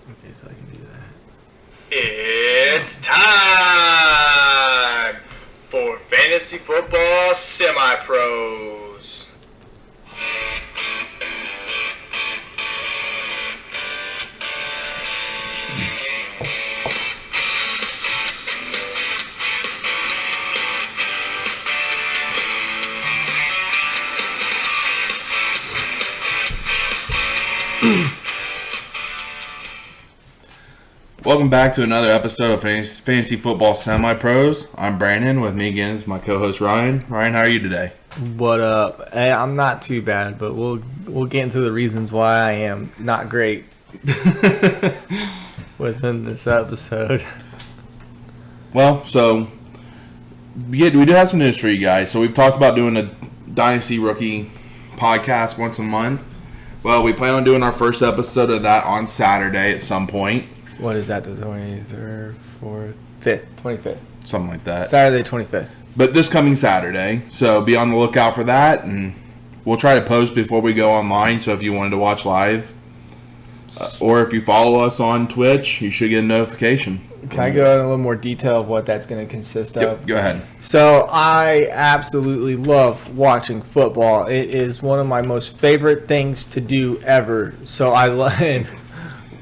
Okay, so I can do that. It's time for Fantasy Football Semi-Pros. Welcome back to another episode of Fantasy Football Semi-Pros. I'm Brandon. With me again is my co-host Ryan. Ryan, how are you today? What up? Hey, I'm not too bad, but we'll get into the reasons why I am not great within this episode. Well, so we do have some news for you guys. So we've talked about doing a Dynasty Rookie podcast once a month. Well, we plan on doing our first episode of that on Saturday at some point. What is that, the 23rd, 4th, 5th, 25th? Something like that. Saturday, 25th. But this coming Saturday, so be on the lookout for that, and we'll try to post before we go online, so if you wanted to watch live, or if you follow us on Twitch, you should get a notification. Can I go in a little more detail of what that's going to consist of? Yep, go ahead. So I absolutely love watching football. It is one of my most favorite things to do ever. So I love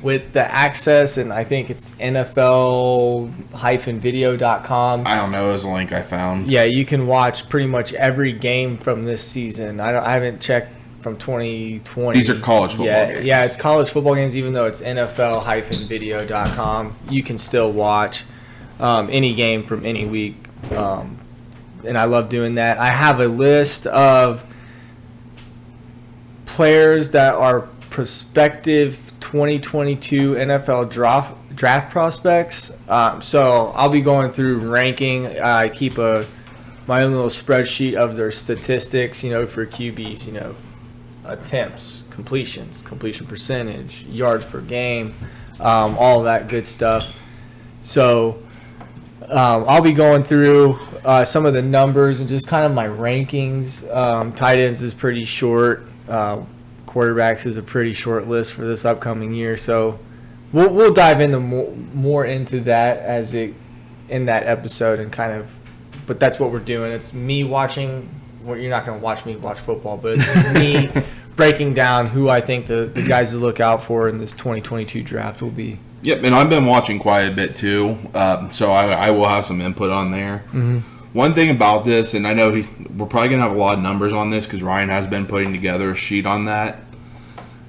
with the access, and I think it's NFL-video.com. I don't know. It was a link I found. Yeah, you can watch pretty much every game from this season. I haven't checked from 2020. These are college football games. Yeah, it's college football games, even though it's NFL-video.com. You can still watch any game from any week, and I love doing that. I have a list of players that are prospective 2022 NFL draft prospects. So I'll be going through ranking. I keep my own little spreadsheet of their statistics, for QBs, attempts, completions, completion percentage, yards per game, all that good stuff. So I'll be going through some of the numbers and just kind of my rankings. Tight ends is pretty short. Quarterbacks is a pretty short list for this upcoming year, so we'll dive into more into that in that episode and kind of. But that's what we're doing. It's me watching. Well, you're not going to watch me watch football, but it's me breaking down who I think the guys to look out for in this 2022 draft will be. Yep, and I've been watching quite a bit too, so I will have some input on there. Mm-hmm. One thing about this, and I know we're probably going to have a lot of numbers on this because Ryan has been putting together a sheet on that.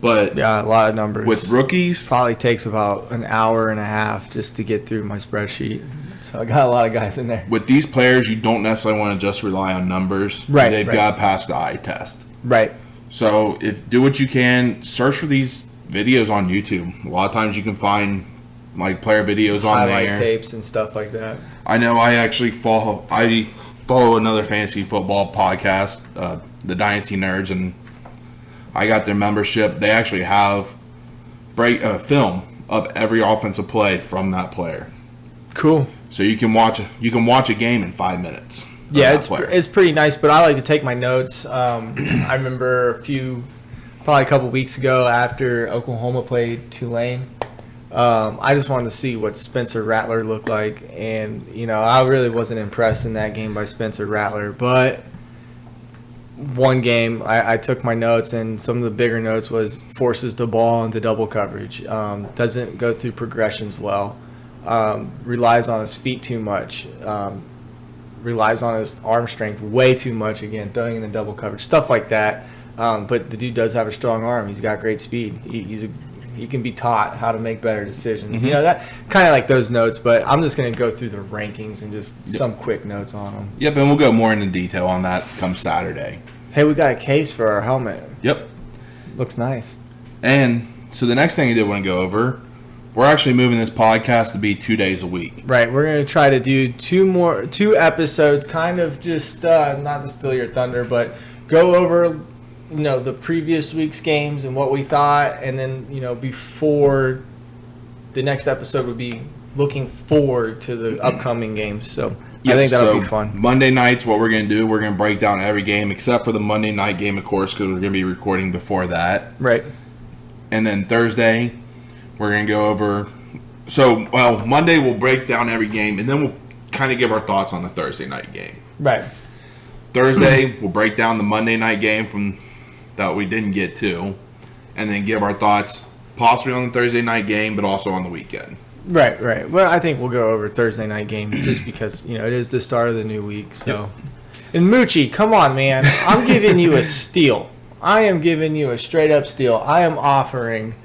But yeah, a lot of numbers. With rookies, probably takes about an hour and a half just to get through my spreadsheet. So I got a lot of guys in there. With these players, you don't necessarily want to just rely on numbers. Right. They've got to pass the eye test. Right. So do what you can. Search for these videos on YouTube. A lot of times you can find player videos on there. Highlight tapes and stuff like that. I know I actually follow another fantasy football podcast, the Dynasty Nerds, and I got their membership. They actually have film of every offensive play from that player. Cool. So you can watch a game in 5 minutes. Yeah, it's pretty nice, but I like to take my notes. I remember probably a couple weeks ago after Oklahoma played Tulane, I just wanted to see what Spencer Rattler looked like, and I really wasn't impressed in that game by Spencer Rattler. But one game, I took my notes, and some of the bigger notes was forces the ball into double coverage, doesn't go through progressions well, relies on his feet too much, relies on his arm strength way too much. Again, throwing in the double coverage, stuff like that. But the dude does have a strong arm. He's got great speed. He can be taught how to make better decisions. Mm-hmm. That kind of like those notes, but I'm just going to go through the rankings and just some quick notes on them. Yep, and we'll go more into detail on that come Saturday. Hey, we got a case for our helmet. Yep. Looks nice. And so the next thing I did want to go over, we're actually moving this podcast to be 2 days a week. Right, we're going to try to do two episodes, kind of just, not to steal your thunder, but go over the previous week's games and what we thought, and then before the next episode would be looking forward to the upcoming games. So I think that'll be fun. Monday nights, what we're going to do, we're going to break down every game except for the Monday night game, of course, because we're going to be recording before that. Right. And then Thursday, We're going to go over. So, Monday we'll break down every game, and then we'll kind of give our thoughts on the Thursday night game. Right. Thursday, we'll break down the Monday night game from that we didn't get to, and then give our thoughts possibly on the Thursday night game, but also on the weekend. Right. Well, I think we'll go over Thursday night game just because, it is the start of the new week. So, And Moochie, come on, man. I'm giving you a steal. I am giving you a straight-up steal. I am offering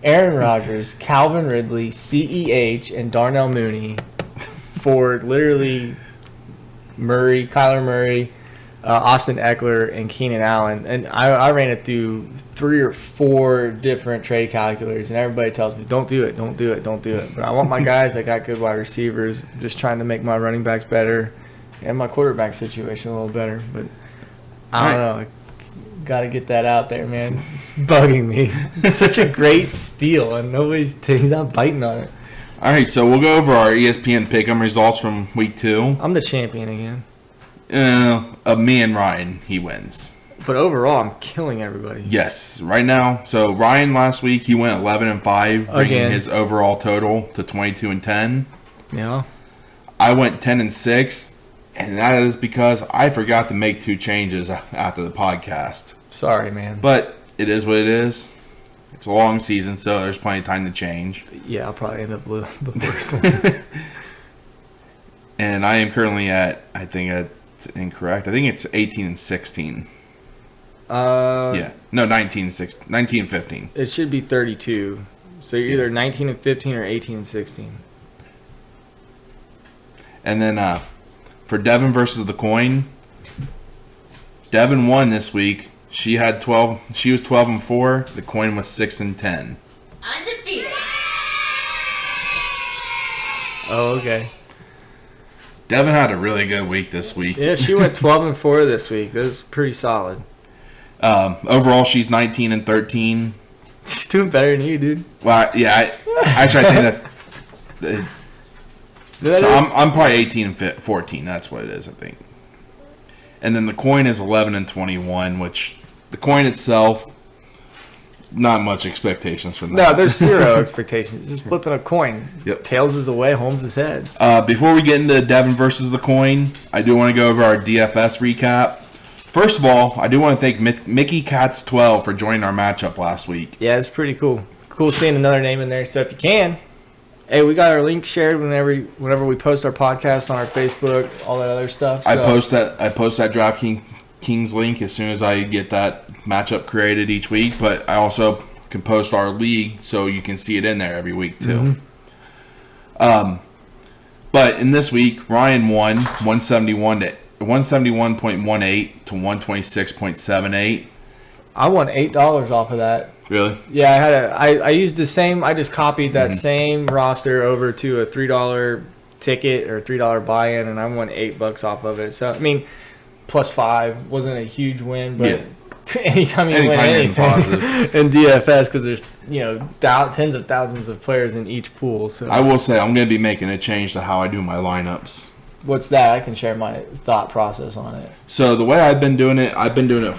Aaron Rodgers, Calvin Ridley, CEH, and Darnell Mooney for literally Kyler Murray, Austin Eckler, and Keenan Allen. And I ran it through 3 or 4 different trade calculators, and everybody tells me, don't do it. But I want my guys that got good wide receivers, just trying to make my running backs better and my quarterback situation a little better. But I don't know. Got to get that out there, man. It's bugging me. It's such a great steal, and he's not biting on it. All right, so we'll go over our ESPN Pick'em results from week 2. I'm the champion again. Of me and Ryan, he wins. But overall, I'm killing everybody. Yes, right now. So Ryan last week, he went 11-5, bringing his overall total to 22-10. Yeah. I went 10-6, and that is because I forgot to make 2 changes after the podcast. Sorry, man. But it is what it is. It's a long season, so there's plenty of time to change. Yeah, I'll probably end up the worst one. And I am currently I think it's incorrect. I think it's 18-16. Yeah. No, 19-15. It should be 32. So you're either 19-15 or 18-16. And then for Devon versus the coin, Devon won this week. She had 12. She was 12-4. The coin was 6-10. Undefeated. Oh, okay. Devon had a really good week this week. Yeah, she went 12-4 this week. That's pretty solid. Overall, she's 19-13. She's doing better than you, dude. Well, yeah. I think that. So I'm probably 18-14. That's what it is, I think. And then the coin is 11-21, which the coin itself, not much expectations from that. No, there's zero expectations. Just flipping a coin. Yep. Tails is away, Holmes is heads. Before we get into Devon versus the coin, I do want to go over our DFS recap. First of all, I do want to thank Mickey Cats 12 for joining our matchup last week. Yeah, it's pretty cool. Cool seeing another name in there. So if you can, hey, we got our link shared whenever we post our podcast on our Facebook, all that other stuff. So. I post that DraftKings link as soon as I get that matchup created each week, but I also can post our league so you can see it in there every week too. Mm-hmm. But in this week, Ryan won 171.18 to 126.78. I won $8 off of that. Really? Yeah, I used the same. I just copied that same roster over to a $3 ticket or $3 buy-in, and I won $8 off of it. So I mean, +5 wasn't a huge win, but anytime you win anything in DFS, because there's tens of thousands of players in each pool. So I will say I'm going to be making a change to how I do my lineups. What's that? I can share my thought process on it. So the way I've been doing it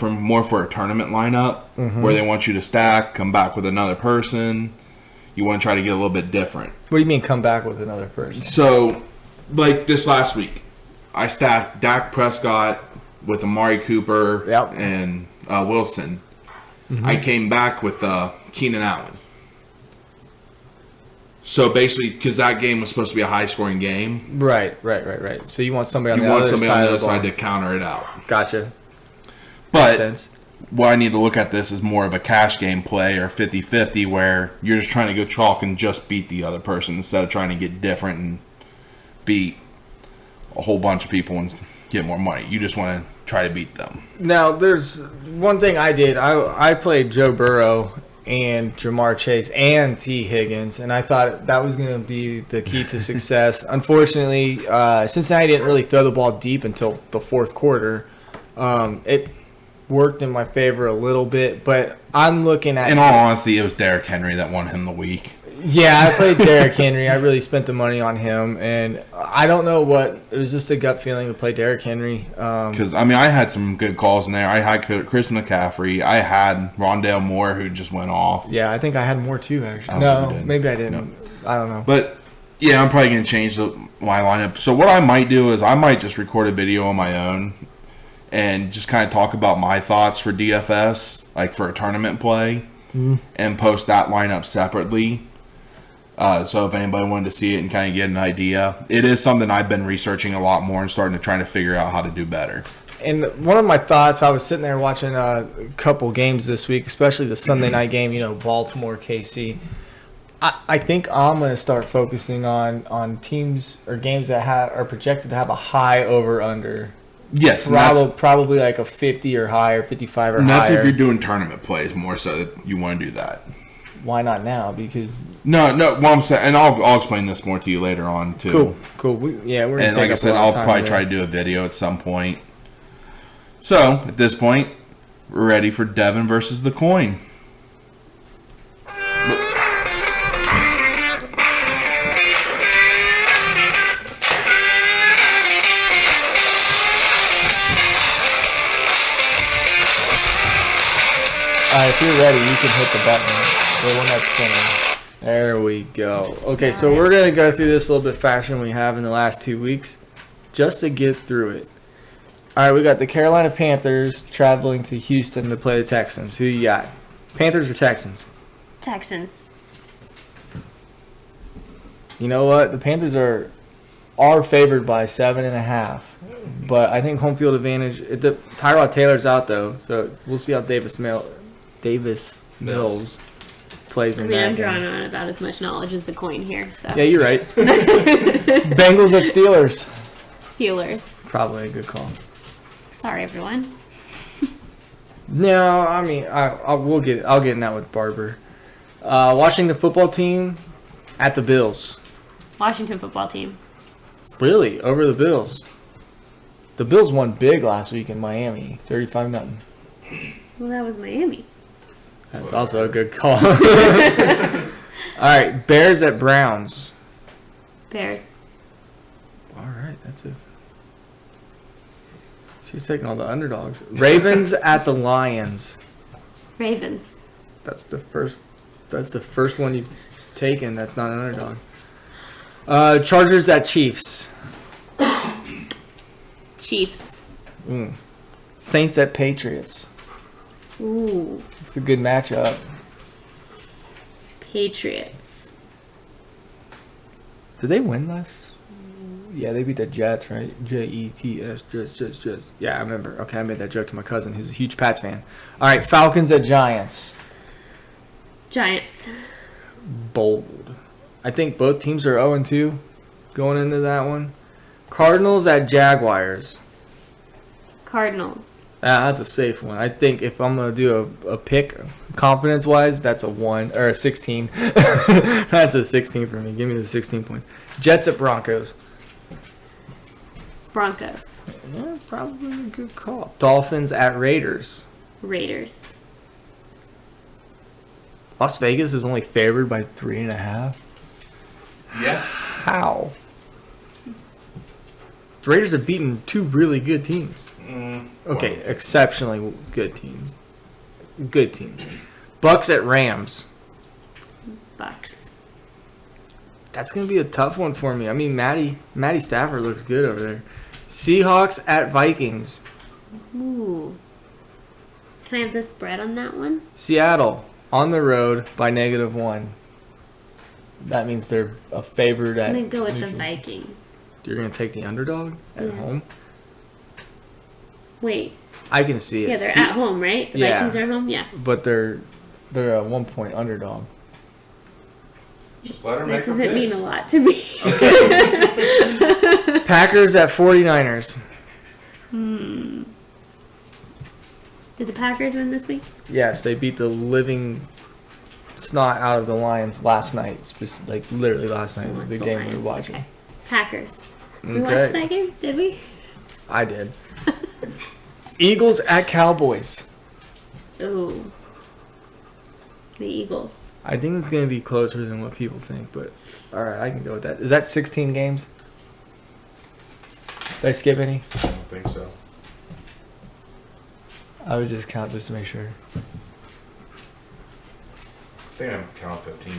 more for a tournament lineup where they want you to stack, come back with another person. You want to try to get a little bit different. What do you mean come back with another person? So, like this last week, I stacked Dak Prescott with Amari Cooper and Wilson. Mm-hmm. I came back with Keenan Allen. So basically, because that game was supposed to be a high-scoring game. Right. So you want somebody on the other side to counter it out. Gotcha. But makes sense. What I need to look at this is more of a cash game play or 50-50 where you're just trying to go chalk and just beat the other person instead of trying to get different and beat a whole bunch of people and get more money. You just want to try to beat them. Now, there's one thing I did. I played Joe Burrow and Jamar Chase and T. Higgins, and I thought that was going to be the key to success. Unfortunately, Cincinnati didn't really throw the ball deep until the fourth quarter. It worked in my favor a little bit, but I'm looking at... In all honesty, it was Derrick Henry that won him the week. Yeah, I played Derrick Henry. I really spent the money on him, and I don't know what. It was just a gut feeling to play Derrick Henry. Because, I had some good calls in there. I had Chris McCaffrey. I had Rondell Moore, who just went off. Yeah, I think I had more too, actually. No, maybe I didn't. No. I don't know. But, yeah, I'm probably going to change my lineup. So what I might do is I might just record a video on my own and just kind of talk about my thoughts for DFS, like for a tournament play, and post that lineup separately. So if anybody wanted to see it and kind of get an idea, it is something I've been researching a lot more and starting to try to figure out how to do better. And one of my thoughts, I was sitting there watching a couple games this week, especially the Sunday night game, Baltimore, KC. I think I'm going to start focusing on teams or games that are projected to have a high over-under. Yes. Probably like a 50 or higher, 55 or higher. And that's if you're doing tournament plays more so that you want to do that. Why not now? Because no. Well, I'm saying, and I'll explain this more to you later on too. Cool. We're and like I said, I'll probably try to do a video at some point. So at this point, we're ready for Devon versus the coin. Alright, if you're ready, you can hit the button. The one that's spinning. There we go. Okay, so we're going to go through this a little bit faster than we have in the last 2 weeks, just to get through it. Alright, we got the Carolina Panthers traveling to Houston to play the Texans. Who you got? Panthers or Texans? Texans. You know what? The Panthers are favored by 7.5. But I think home field advantage. Tyrod Taylor's out, though, so we'll see how Davis Mills plays in that. I'm drawing on about as much knowledge as the coin here. So. Yeah, you're right. Bengals of Steelers. Steelers. Probably a good call. Sorry, everyone. No, I'll get in that with Barber. Washington football team at the Bills. Washington football team. Really? Over the Bills? The Bills won big last week in Miami, 35-0. Well, that was Miami. That's also a good call. All right, Bears at Browns. Bears. All right, that's it. She's taking all the underdogs. Ravens at the Lions. Ravens. That's the first one you've taken. That's not an underdog. Chargers at Chiefs. Chiefs. Saints at Patriots. Ooh. It's a good matchup. Patriots. Did they win last? Yeah, they beat the Jets, right? Jets, Jets. Yeah, I remember. Okay, I made that joke to my cousin, who's a huge Pats fan. All right, Falcons at Giants. Giants. Bold. I think both teams are 0-2 going into that one. Cardinals at Jaguars. Cardinals. That's a safe one. I think if I'm going to do a pick, confidence-wise, that's a 1 or a 16. That's a 16 for me. Give me the 16 points. Jets at Broncos. Broncos. Yeah, probably a good call. Dolphins at Raiders. Raiders. Las Vegas is only favored by 3.5. Yeah. How? The Raiders have beaten 2 really good teams. Okay, exceptionally good teams. Good teams. Bucks at Rams. Bucks. That's going to be a tough one for me. I mean, Matty Stafford looks good over there. Seahawks at Vikings. Ooh. Can I have the spread on that one? Seattle on the road by -1. That means they're a favorite at. I'm going to go with neutral. the Vikings. You're going to take the underdog at home? Wait. I can see it. Yeah, they're at home, right? The Vikings are at home? Yeah. But they're a 1-point underdog. Just let her That make her doesn't mean a picks. lot to me. Okay. Packers at 49ers. Did the Packers win this week? Yes, they beat the living snot out of the Lions last night. Like literally last night was the game we were watching. Okay. Packers. We Okay. watched that game, did we? I did. Eagles at Cowboys. Ooh. The Eagles. I think it's going to be closer than what people think, but all right, I can go with that. Is that 16 games? Did I skip any? I don't think so. I would just count just to make sure. I think I'm counting 15.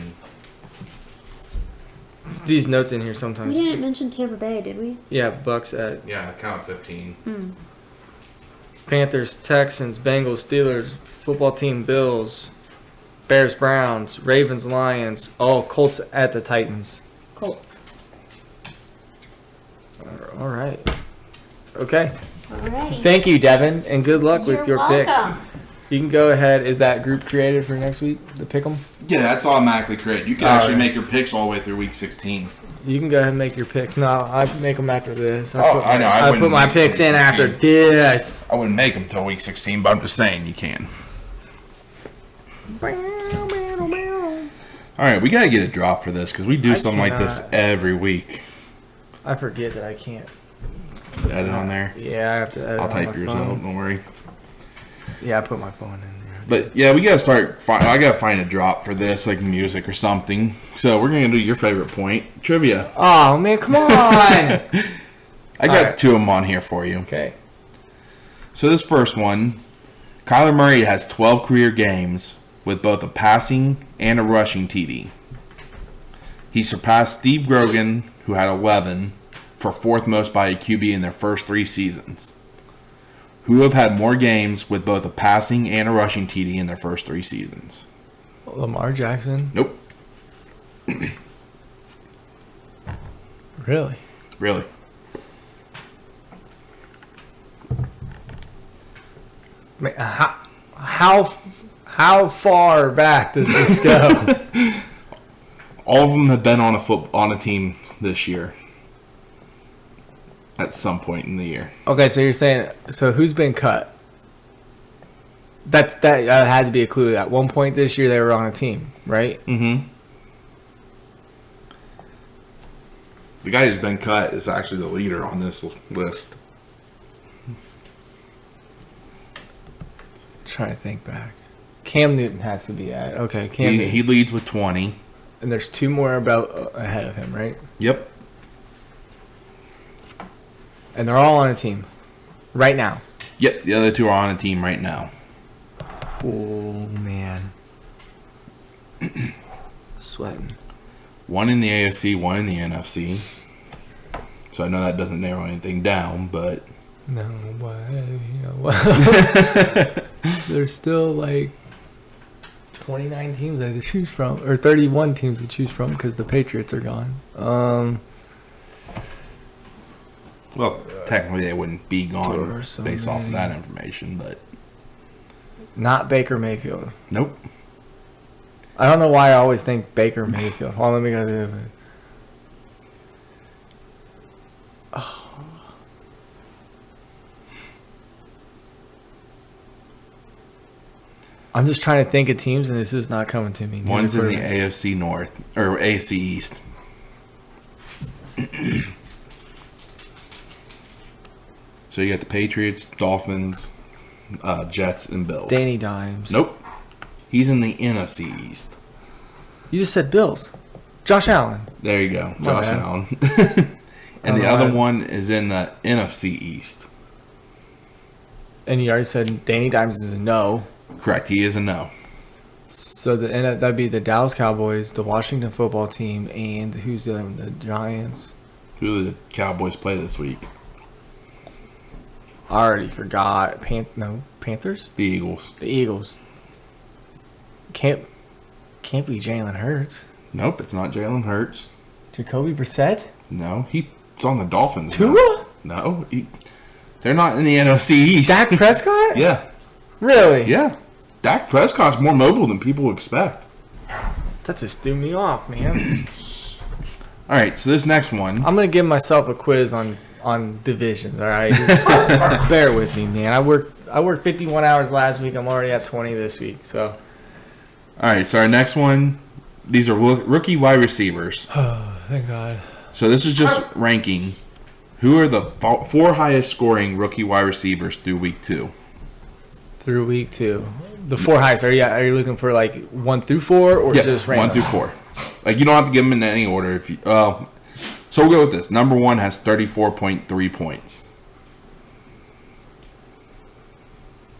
These notes in here sometimes. We didn't mention Tampa Bay, did we? Yeah, Bucks at Yeah, I count 15. Panthers, Texans, Bengals, Steelers, football team, Bills, Bears, Browns, Ravens, Lions. Oh, Colts at the Titans. Colts. All right. Okay. Alrighty. Thank you, Devon, and good luck with your welcome. picks. You can go ahead. Is that group created for next week to pick them? Yeah, that's automatically created. You can All actually right. make your picks all the way through week 16. You can go ahead and make your picks. No, I make them after this. Oh, I know. I I wouldn't put my make picks them in week after 16. this. I wouldn't make them till week 16, but I'm just saying you can. All right, we got to get a drop for this because we do I something like this cannot. every week. I forget that I can't. Edit on there. Yeah, I have to edit I'll on type my yours phone. out. Don't worry. Yeah, I put my phone in there. But yeah, we gotta start. I gotta find a drop for this, like music or something. So we're gonna do your favorite point, trivia. Oh man, come on. I got Alright. 2 of them on here for you. Okay. So this first one, Kyler Murray has 12 career games with both a passing and a rushing TD. He surpassed Steve Grogan, who had 11, for 4th most by a QB in their first 3 seasons. Who have had more games with both a passing and a rushing TD in their first 3 seasons? Lamar Jackson. Nope. Really? Really? Man, how far back does this go? All of them have been on a team this year. At some point in the year. Okay, so you're saying who's been cut? That had to be a clue. At one point this year, they were on a team, right? Mm-hmm. The guy who's been cut is actually the leader on this list. Trying to think back. Cam Newton has to be at. Okay, Cam Newton. He leads with 20. And there's 2 more about ahead of him, right? Yep. And they're all on a team right now. Yep, the other 2 are on a team right now. Oh man, sweating. 1 in the AFC, 1 in the NFC. So I know that doesn't narrow anything down, but No way. Well, there's still like 29 teams I had to choose from, or 31 teams to choose from because the Patriots are gone. well, technically they wouldn't be There gone are so based off of many. that information, but Not Baker Mayfield. nope. I don't know why I always think Baker Mayfield. Hold on, let me go do it. I'm just trying to think of teams, and this is not coming to me. One's in the Neither AFC North or AFC East. So you got the Patriots, Dolphins, Jets, and Bills. Danny Dimes. Nope. He's in the NFC East. You just said Bills. Josh Allen. There you go, My Josh bad. Allen. And the All other right. one is in the NFC East. And you already said Danny Dimes is a no. Correct. He is a no. So that'd be the Dallas Cowboys, the Washington football team, and who's the other one? The Giants. Who do the Cowboys play this week? I already forgot. Panthers? The Eagles. The Eagles. Can't be Jalen Hurts. Nope, it's not Jalen Hurts. Jacoby Brissett? No, he's on the Dolphins. now. Tua? No, they're not in the NFC East. Dak Prescott? Yeah, Really? yeah. Dak Prescott's more mobile than people expect. That just threw me off, man. All right, so this next one. I'm gonna give myself a quiz on divisions. All right, just bear with me, man. I worked 51 hours last week. I'm already at 20 this week. So All right, so our next one. These are rookie wide receivers. thank God. So this is just ranking. Who are the 4 highest scoring rookie wide receivers through week 2? through week 2. The 4 highest. Are you looking for like 1 through 4 or just random? 1 through 4. Like you don't have to give them in any order. If you, so we'll go with this. Number 1 has 34.3 points.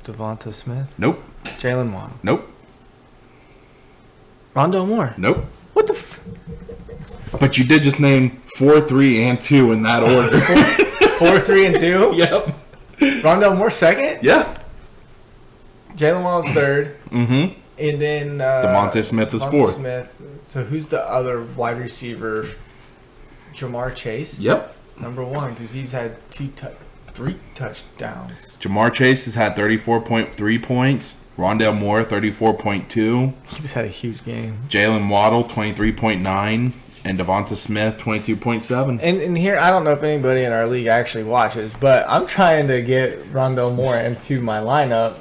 Devonta Smith. Nope. Jalen Waddle. Nope. Rondell Moore. Nope. What the? But you did just name 4, 3, and 2 in that order. 4, 3, and 2. Yep. Rondell Moore second. Yeah. Jalen Waddle's third. Mm-hmm. And then Devonta Smith is Devonta fourth. Smith. So who's the other wide receiver? Jamar Chase. Yep. Number 1 because he's had 3 touchdowns. Jamar Chase has had 34.3 points. Rondell Moore, 34.2. He just had a huge game. Jalen Waddle, 23.9. And Devonta Smith, 22.7. And here, I don't know if anybody in our league actually watches, but I'm trying to get Rondell Moore into my lineup.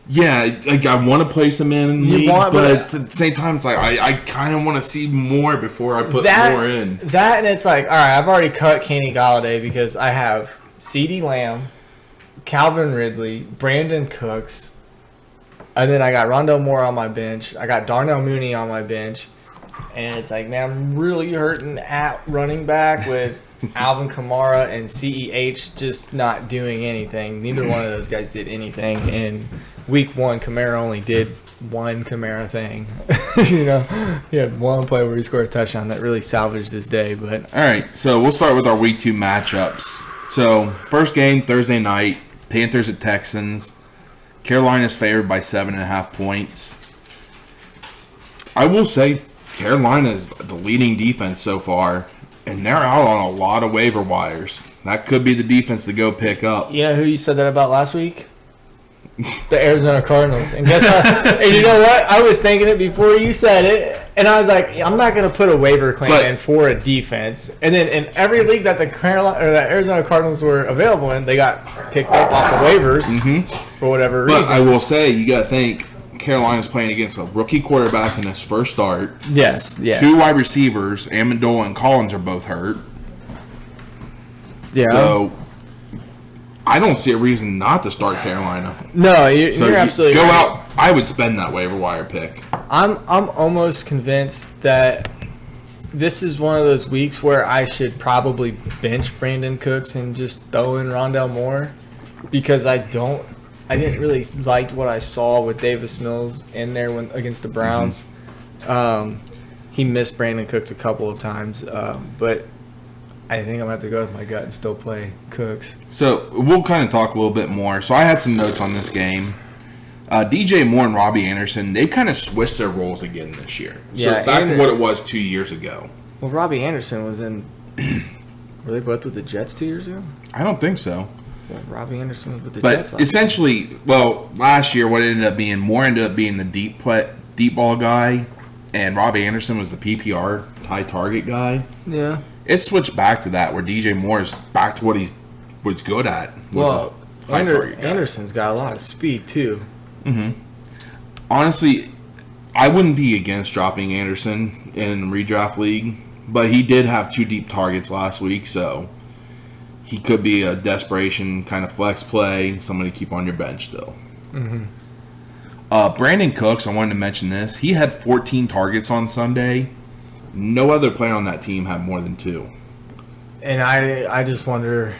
Yeah, like I want to place him in You leagues, want- but but- at the same time, it's like I kind of want to see more before I put more in. That, and it's like, all right, I've already cut Kenny Galladay because I have CeeDee Lamb, Calvin Ridley, Brandon Cooks, and then I got Rondell Moore on my bench. I got Darnell Mooney on my bench. And it's like, man, I'm really hurting at running back with Alvin Kamara and CEH just not doing anything. Neither one of those guys did anything. In week 1, Kamara only did one Kamara thing. He had one play where he scored a touchdown that really salvaged his day. But All right, so we'll start with our week 2 matchups. So first game, Thursday night, Panthers at Texans. Carolina's favored by 7.5 points. I will say Carolina is the leading defense so far, and they're out on a lot of waiver wires. That could be the defense to go pick up. you know who you said that about last week? The Arizona Cardinals. And guess what? And you know what? I was thinking it before you said it, and I was like, I'm not going to put a waiver claim in for a defense. And then in every league that the Arizona Cardinals were available in, they got picked up off the waivers for whatever But reason. I will say, you got to think Carolina's playing against a rookie quarterback in his first start. Yes. 2 wide receivers, Amendola and Collins, are both hurt. Yeah. So I don't see a reason not to start Carolina. No, you're So absolutely go right. out. I would spend that waiver wire pick. I'm almost convinced that this is one of those weeks where I should probably bench Brandon Cooks and just throw in Rondell Moore because I didn't really like what I saw with Davis Mills in there against the Browns. He missed Brandon Cooks a couple of times, but I think I'm going to have to go with my gut and still play Cooks. So we'll kind of talk a little bit more. So I had some notes on this game. DJ Moore and Robbie Anderson, they kind of switched their roles again this year. So Yeah, it's back to what it was 2 years ago. Well, Robbie Anderson was in – were they both with the Jets 2 years ago? I don't think so. Well, Robbie Anderson was with the Jets But last essentially, last year what it ended up being, Moore ended up being the deep ball guy, and Robbie Anderson was the PPR high target guy. Yeah. It switched back to that, where DJ Moore is back to what he was good at. Well, high target guy. Anderson's got a lot of speed, too. Honestly, I wouldn't be against dropping Anderson in a redraft league, but he did have 2 deep targets last week, so he could be a desperation kind of flex play, somebody to keep on your bench still. Brandon Cooks, I wanted to mention this. He had 14 targets on Sunday. No other player on that team had more than 2. And I just wonder.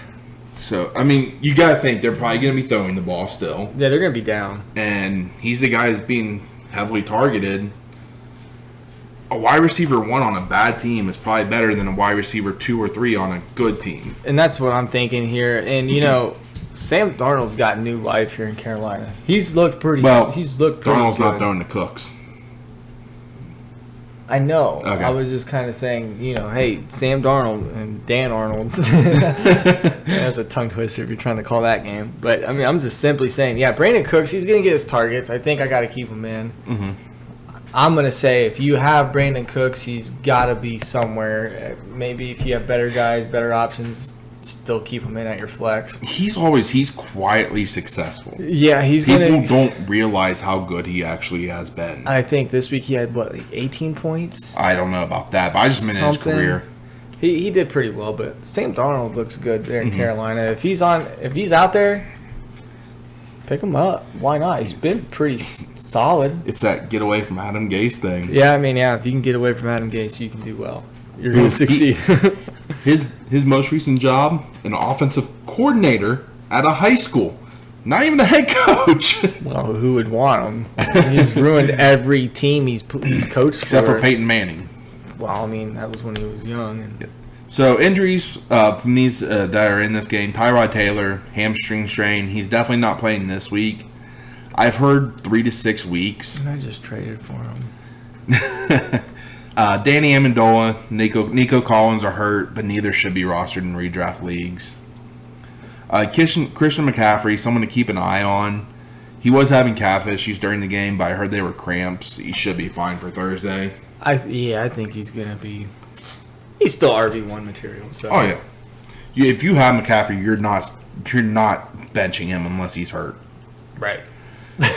So, I mean, you got to think they're probably going to be throwing the ball still. Yeah, they're going to be down. And he's the guy that's being heavily targeted. A wide receiver 1 on a bad team is probably better than a wide receiver 2 or 3 on a good team. And that's what I'm thinking here. And, Sam Darnold's got new life here in Carolina. He's looked pretty Darnold's good. not throwing to Cooks. I know. Okay. I was just kind of saying, hey, Sam Darnold and Dan Arnold. That's a tongue twister if you're trying to call that game. But, I mean, I'm just simply saying, yeah, Brandon Cooks, he's going to get his targets. I think I got to keep him in. I'm going to say if you have Brandon Cooks, he's got to be somewhere. Maybe if you have better guys, better options, still keep him in at your flex. He's quietly successful. Yeah, he's People going to. don't realize how good he actually has been. I think this week he had, 18 points? I don't know about that, but I just meant in his career. He did pretty well, but Sam Darnold looks good there in Carolina. If he's out there, Pick him up. Why not? He's been pretty solid. It's that get away from Adam Gase thing. Yeah, I mean, yeah, if you can get away from Adam Gase, you can do well. You're going to succeed. His most recent job, an offensive coordinator at a high school. Not even a head coach. Well, who would want him? He's ruined every team he's coached Except for Peyton Manning. Well, I mean, that was when he was young. And So injuries from these that are in this game. Tyrod Taylor, hamstring strain. He's definitely not playing this week. I've heard 3 to 6 weeks. I just traded for him. Danny Amendola, Nico Collins are hurt, but neither should be rostered in redraft leagues. Christian McCaffrey, someone to keep an eye on. He was having calf issues during the game, but I heard they were cramps. He should be fine for Thursday. I think he's gonna be. He's still RB1 material. So. Oh yeah. If you have McCaffrey, you're not benching him unless he's hurt. Right.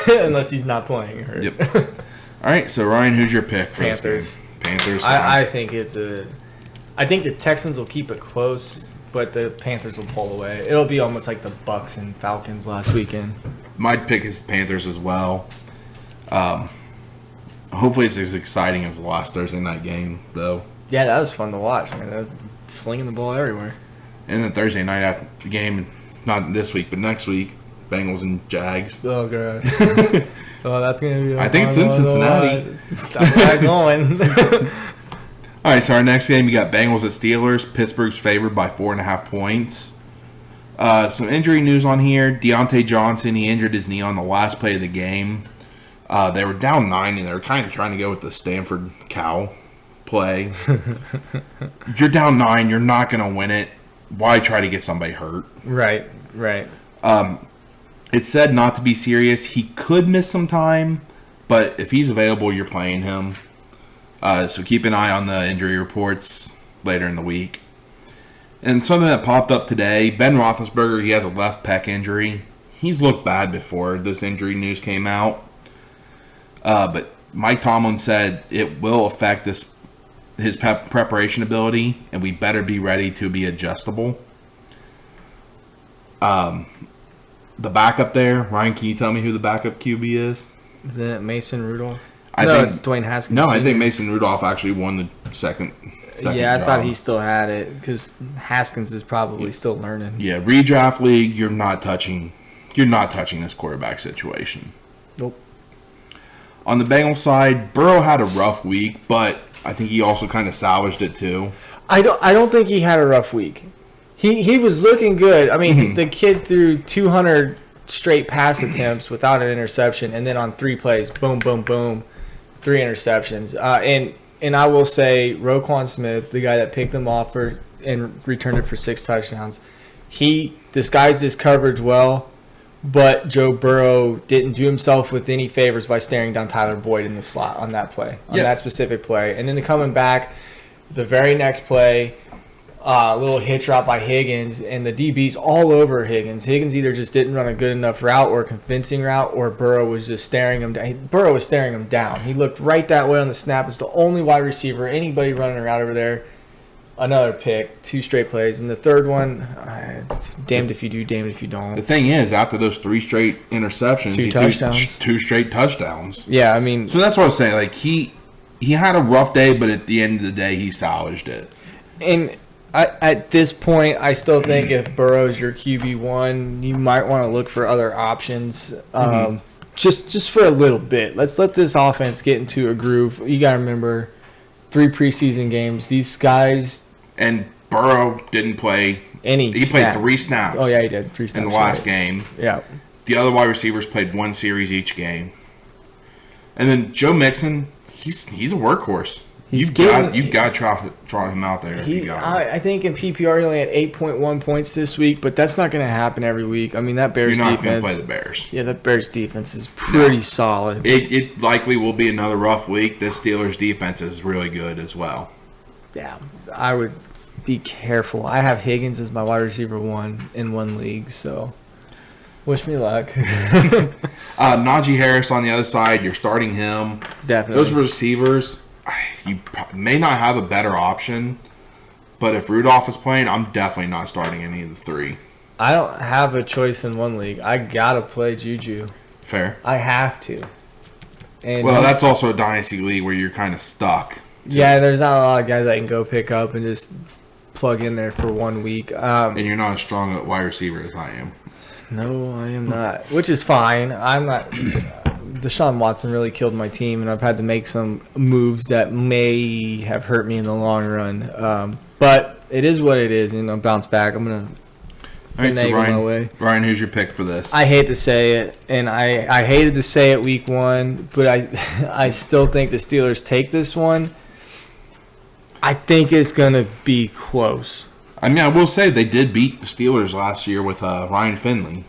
Unless he's not playing hurt. Yep. All right. So Ryan, who's your pick for Panthers. this game? Panthers. I think I think the Texans will keep it close, but the Panthers will pull away. It'll be almost like the Bucks and Falcons last weekend. My pick is Panthers as well. Hopefully it's as exciting as the last Thursday night game, though. Yeah, that was fun to watch, man. That was slinging the ball everywhere. And then Thursday night after the game, not this week, but next week, Bengals and Jags. Oh, God. Oh, that's going to be I think it's in Cincinnati. Stop that going. All right, so our next game, you got Bengals at Steelers. Pittsburgh's favored by 4.5 points. Some injury news on here. Deontay Johnson, he injured his knee on the last play of the game. They were down 9, and they were kind of trying to go with the Stanford cow play. You're down 9. You're not going to win it. Why try to get somebody hurt? Right. It's said not to be serious. He could miss some time, but if he's available, you're playing him. So keep an eye on the injury reports later in the week. And something that popped up today, Ben Roethlisberger, he has a left pec injury. He's looked bad before this injury news came out. But Mike Tomlin said it will affect his preparation ability, and we better be ready to be adjustable. The backup there, Ryan, can you tell me who the backup QB is? Isn't it Mason Rudolph? I think it's Dwayne Haskins. No, I Jr. think Mason Rudolph actually won the second Yeah, I job. thought he still had it because Haskins is probably still learning. Yeah, redraft league, you're not touching this quarterback situation. Nope. On the Bengals side, Burrow had a rough week, but I think he also kind of salvaged it too. I don't think he had a rough week. He was looking good. I mean, the kid threw 200 straight pass attempts without an interception, and then on 3 plays, boom, boom, boom, 3 interceptions. And I will say, Roquan Smith, the guy that picked him off and returned it for 6 touchdowns, he disguised his coverage well, but Joe Burrow didn't do himself with any favors by staring down Tyler Boyd in the slot on that play, on that specific play. And then coming back, the very next play, a little hitch route by Higgins, and the DB's all over Higgins. Higgins either just didn't run a good enough route or a convincing route, or Burrow was just staring him down. Burrow was staring him down. He looked right that way on the snap. It's the only wide receiver, anybody running around over there. Another pick, 2 straight plays. And the third one, damned if you do, damned if you don't. The thing is, after those 3 straight interceptions, 2 he touchdowns. threw 2 straight touchdowns. Yeah, I mean. So that's what I was saying. Like he had a rough day, but at the end of the day, he salvaged it. And at this point, I still think if Burrow's your QB1, you might want to look for other options. Just for a little bit. Let's let this offense get into a groove. You got to remember, 3 preseason games. These guys. And Burrow didn't play He played 3 snaps. Oh, yeah, he did. 3 snaps. In the last game. Yeah. The other wide receivers played 1 series each game. And then Joe Mixon, he's a workhorse. You've got to trot him out there if you got him. I think in PPR he only had 8.1 points this week, but that's not going to happen every week. I mean, that Bears You're not defense. going to play the Bears. Yeah, that Bears defense is pretty solid. It likely will be another rough week. The Steelers defense is really good as well. Yeah, I would be careful. I have Higgins as my wide receiver 1 in 1 league, so wish me luck. Najee Harris on the other side, you're starting him. Definitely. Those receivers, you may not have a better option, but if Rudolph is playing, I'm definitely not starting any of the 3. I don't have a choice in one league. I gotta play Juju. Fair. I have to. And Well, that's also a dynasty league where you're kind of stuck. Yeah, there's not a lot of guys I can go pick up and just plug in there for 1 week. And you're not as strong at wide receiver as I am. No, I am not. Which is fine. I'm not. Deshaun Watson really killed my team, and I've had to make some moves that may have hurt me in the long run. But it is what it is, and I'll bounce back. I'm gonna All right, so finagle my way. Ryan, who's your pick for this? I hate to say it, and I hated to say it week 1, but I still think the Steelers take this one. I think it's gonna be close. I mean, I will say they did beat the Steelers last year with Ryan Finley.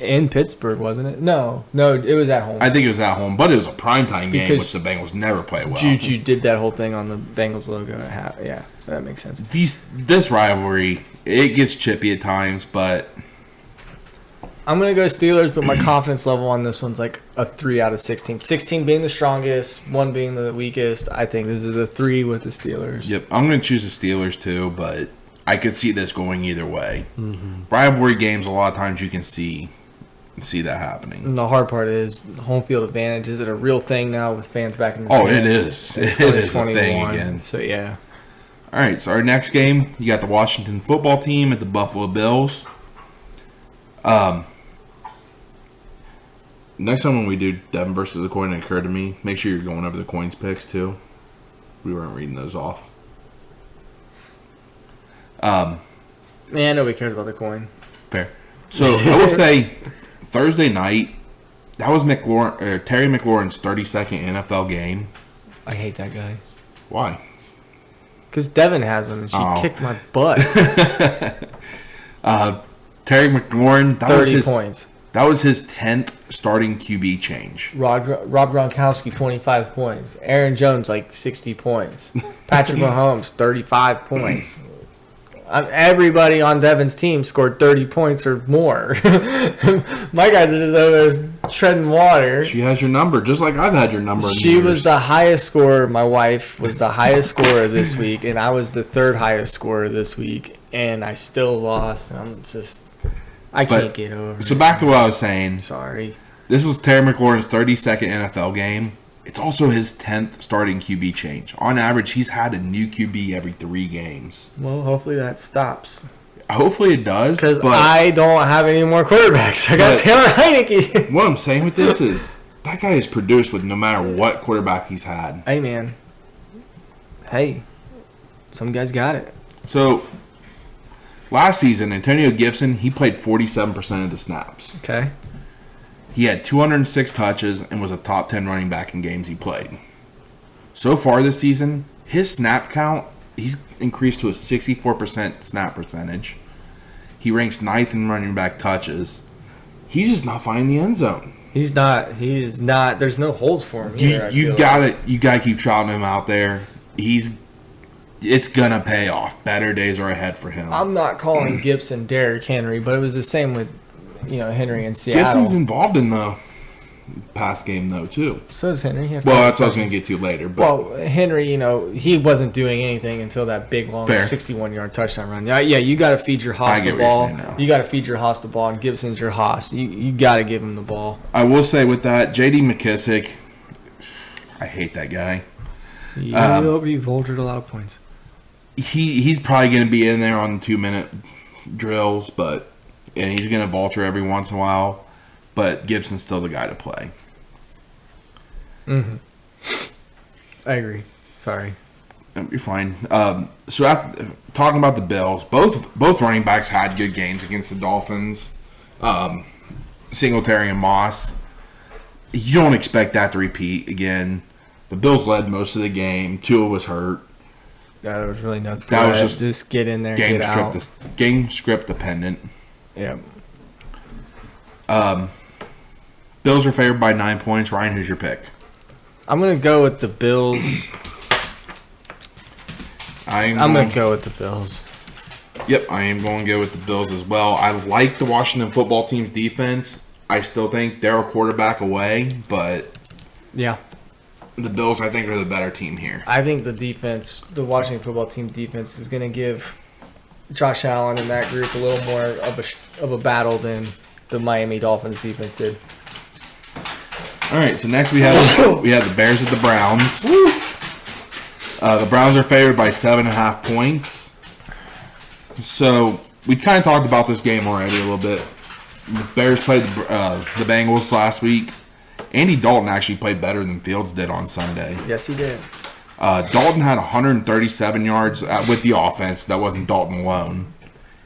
In Pittsburgh, wasn't it? No, it was at home. I think it was at home, but it was a primetime game, Because which the Bengals never play well. Juju did that whole thing on the Bengals logo. Yeah, that makes sense. This rivalry, it gets chippy at times, but I'm going to go Steelers, but my confidence level on this one's like a 3 out of 16. 16 being the strongest, 1 being the weakest. I think this is a 3 with the Steelers. yep, I'm going to choose the Steelers too, but I could see this going either way. Mm-hmm. Rivalry games, a lot of times you can see that happening. And the hard part is home field advantage. Is it a real thing now with fans back in the Oh, stands? it is. In It is a 2021. thing again. So, yeah. All right, so our next game, you got the Washington football team at the Buffalo Bills. Next time when we do Devon versus the coin, it occurred to me, make sure you're going over the coins picks too. We weren't reading those off. Man, nobody cares about the coin. Fair. So I will say, Thursday night, that was Terry McLaurin's 32nd NFL game. I hate that guy. Why? Because Devon has him, and she kicked my butt. Terry McLaurin, 30 points. That was his 10th starting QB change. Rob Gronkowski, 25 points. Aaron Jones, like 60 points. Patrick Mahomes, 35 points. Everybody on Devon's team scored 30 points or more. My guys are just over there treading water. She has your number, just like I've had your number. She was the highest scorer. My wife was the highest scorer this week, and I was the 3rd highest scorer this week, and I still lost. I can't get over it. So back to what I was saying. Sorry. This was Terry McLaurin's 32nd NFL game. It's also his 10th starting QB change. On average, he's had a new QB every 3 games. Well, hopefully that stops. Hopefully it does. Because I don't have any more quarterbacks. I got Taylor Heineke. What I'm saying with this is that guy is produced with no matter what quarterback he's had. Hey, man. Hey. Some guys got it. So, last season, Antonio Gibson, he played 47% of the snaps. Okay. He had 206 touches and was a top 10 running back in games he played. So far this season, his snap count, he's increased to a 64% snap percentage. He ranks 9th in running back touches. He's just not finding the end zone. He's not. He is not. There's no holes for him either. You gotta keep trotting him out there. It's gonna pay off. Better days are ahead for him. I'm not calling Gibson Derrick Henry, but it was the same with Henry in Seattle. Gibson's involved in the pass game though too. So is Henry. Well, that's what I was gonna get to later. But well, Henry, he wasn't doing anything until that big long 61-yard touchdown run. Yeah, you got to feed your Haas the ball. You got to feed your Haas the ball, and Gibson's your Haas. You got to give him the ball. I will say with that, J.D. McKissick, I hate that guy. He vultured a lot of points. He's probably going to be in there on the 2-minute drills, and he's going to vulture every once in a while. But Gibson's still the guy to play. Mm-hmm. I agree. Sorry. You're fine. Talking about the Bills, both running backs had good games against the Dolphins. Singletary and Moss. You don't expect that to repeat again. The Bills led most of the game. Tua was hurt. There was really no threat. That was just get in there, get out. Game script dependent. Yeah. Bills are favored by 9 points. Ryan, who's your pick? I'm going to go with the Bills. I'm going to go with the Bills. Yep, I am going to go with the Bills as well. I like the Washington football team's defense. I still think they're a quarterback away, but yeah, the Bills, I think, are the better team here. I think the Washington football team defense is going to give Josh Allen and that group a little more of a battle than the Miami Dolphins defense did. All right, so next we have the Bears at the Browns. The Browns are favored by 7.5 points. So we kind of talked about this game already a little bit. The Bears played the Bengals last week. Andy Dalton actually played better than Fields did on Sunday. Yes, he did. Dalton had 137 yards with the offense. That wasn't Dalton alone.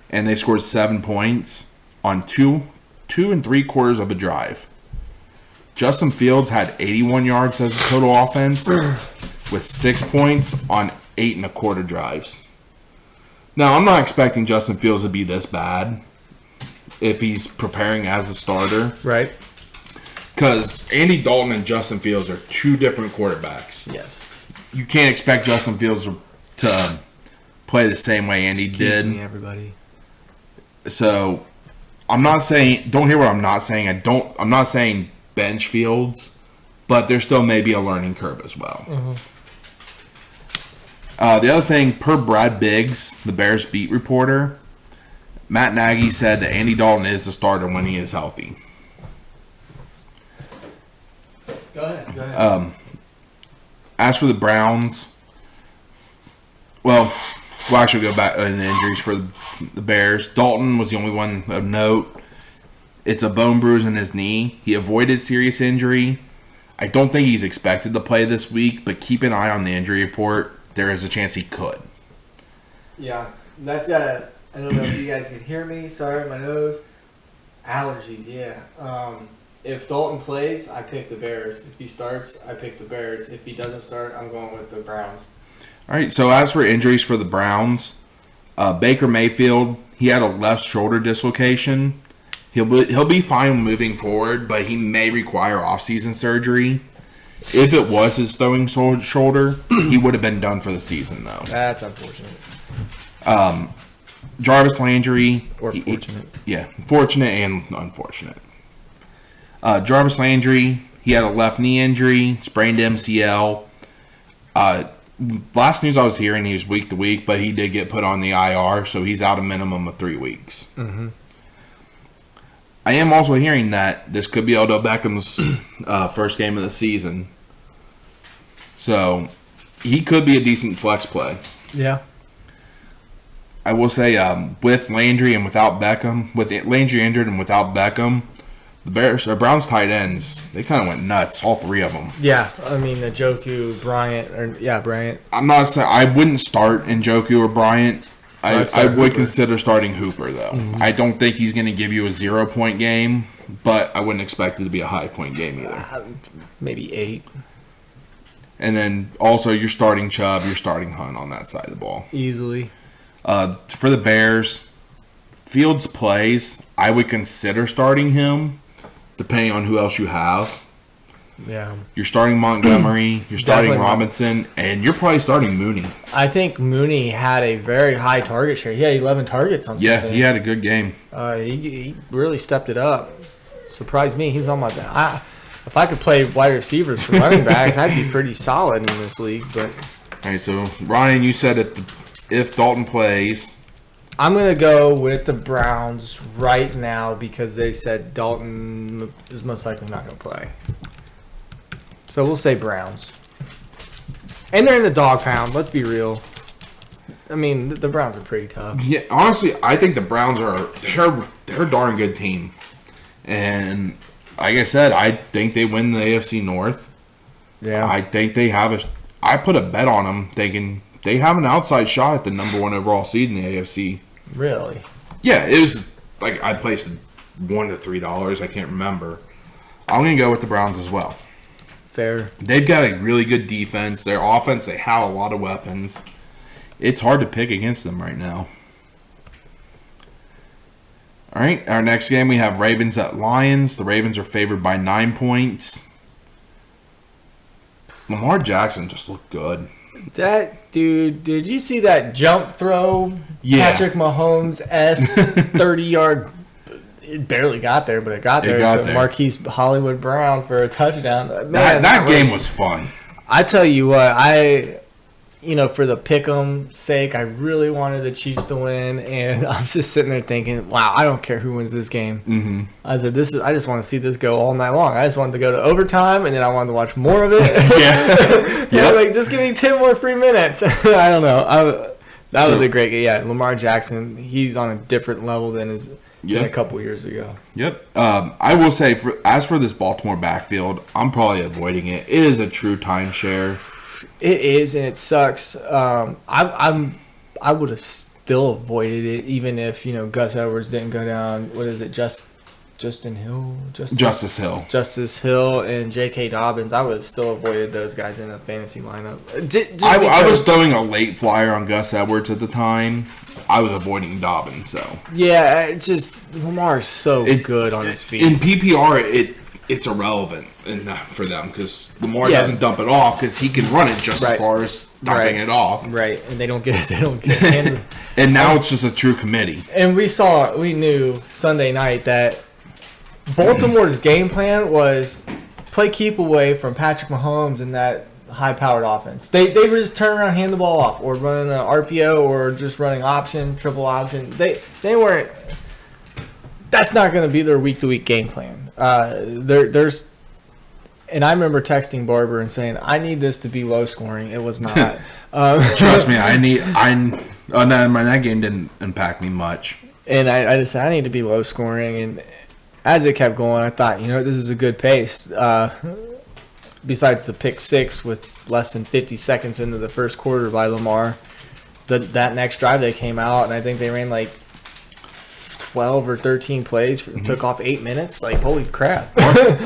And they scored 7 points on two and 3/4 of a drive. Justin Fields had 81 yards as a total offense with 6 points on 8 1/4 drives. Now, I'm not expecting Justin Fields to be this bad if he's preparing as a starter. Right. Because Andy Dalton and Justin Fields are two different quarterbacks. Yes. You can't expect Justin Fields to play the same way Andy did. Excuse me, everybody. So, I'm not saying. Don't hear what I'm not saying. I'm not saying bench Fields, but there still may be a learning curve as well. Mm-hmm. The other thing, per Brad Biggs, the Bears beat reporter, Matt Nagy said that Andy Dalton is the starter when he is healthy. Go ahead. As for the Browns, we'll actually go back in the injuries for the Bears. Dalton was the only one of note. It's a bone bruise in his knee. He avoided serious injury. I don't think he's expected to play this week, but keep an eye on the injury report. There is a chance he could. Yeah, that's I don't know if you guys can hear me. Sorry, my nose. Allergies, yeah. If Dalton plays, I pick the Bears. If he starts, I pick the Bears. If he doesn't start, I'm going with the Browns. All right, so as for injuries for the Browns, Baker Mayfield, he had a left shoulder dislocation. He'll be fine moving forward, but he may require off-season surgery. If it was his throwing shoulder, he would have been done for the season, though. That's unfortunate. Jarvis Landry. Or fortunate. Fortunate and unfortunate. Jarvis Landry, he had a left knee injury, sprained MCL. Last news I was hearing, he was week to week, but he did get put on the IR, so he's out a minimum of 3 weeks. Mm-hmm. I am also hearing that this could be Odell Beckham's first game of the season. So, he could be a decent flex play. Yeah. I will say, with Landry and without Beckham, with Landry injured and without Beckham, the Browns tight ends, they kind of went nuts, all three of them. Yeah, I mean, Njoku, Bryant. I'm not saying I wouldn't start Njoku or Bryant. I would consider starting Hooper, though. Mm-hmm. I don't think he's going to give you a 0-point game, but I wouldn't expect it to be a high-point game either. Maybe 8. And then also you're starting Chubb, you're starting Hunt on that side of the ball. Easily. For the Bears, Fields plays. I would consider starting him, depending on who else you have. Yeah. You're starting Montgomery, you're starting Robinson, and you're probably starting Mooney. I think Mooney had a very high target share. He had 11 targets on Sunday. Yeah, he had a good game. He really stepped it up. Surprised me. He's on my back. If I could play wide receivers for running backs, I'd be pretty solid in this league. But all right, so Ryan, you said if Dalton plays, I'm going to go with the Browns right now because they said Dalton is most likely not going to play. So we'll say Browns. And they're in the dog pound. Let's be real. I mean, the Browns are pretty tough. Yeah, honestly, I think the Browns they're a darn good team. And like I said, I think they win the AFC North. Yeah. I think they have I put a bet on them thinking they have an outside shot at the number 1 overall seed in the AFC. Really? Yeah, it was like I placed $1 to $3. I can't remember. I'm going to go with the Browns as well. Fair. They've got a really good defense. Their offense, they have a lot of weapons. It's hard to pick against them right now. All right, our next game we have Ravens at Lions. The Ravens are favored by 9 points. Lamar Jackson just looked good. That dude, did you see that jump throw? Yeah. Patrick Mahomes-esque 30-yard. It barely got there, but it got there. To Marquise Hollywood Brown for a touchdown. Man, that game was fun. I tell you what, for the pick'em sake, I really wanted the Chiefs to win, and I was just sitting there thinking, wow, I don't care who wins this game. Mm-hmm. I said, I just want to see this go all night long. I just wanted to go to overtime, and then I wanted to watch more of it. Yeah. Like, just give me 10 more free minutes. I don't know. That was a great game. Yeah, Lamar Jackson, he's on a different level than a couple years ago. Yep. I will say, as for this Baltimore backfield, I'm probably avoiding it. It is a true timeshare. It is, and it sucks. I would have still avoided it, even if Gus Edwards didn't go down. What is it, Justice Hill, and J.K. Dobbins. I would have still avoided those guys in the fantasy lineup. I was throwing a late flyer on Gus Edwards at the time. I was avoiding Dobbins, so. Yeah, Lamar's so good on his feet. In PPR, it's irrelevant for them because Lamar doesn't dump it off because he can run it just as far as dumping it off. Right, and they don't get it. And now it's just a true committee. And we knew Sunday night that Baltimore's game plan was play keep away from Patrick Mahomes and that high-powered offense. They were just turning around, hand the ball off, or running an RPO, or just running option, triple option. They weren't. That's not going to be their week-to-week game plan. There's, and I remember texting Barber and saying, "I need this to be low scoring." It was not. Trust me, that game didn't impact me much. And I just said I need to be low scoring, and as it kept going, I thought, this is a good pace. Besides the pick six with less than 50 seconds into the first quarter by Lamar, that next drive they came out, and I think they ran like 12 or 13 plays, took off 8 minutes. Like, holy crap.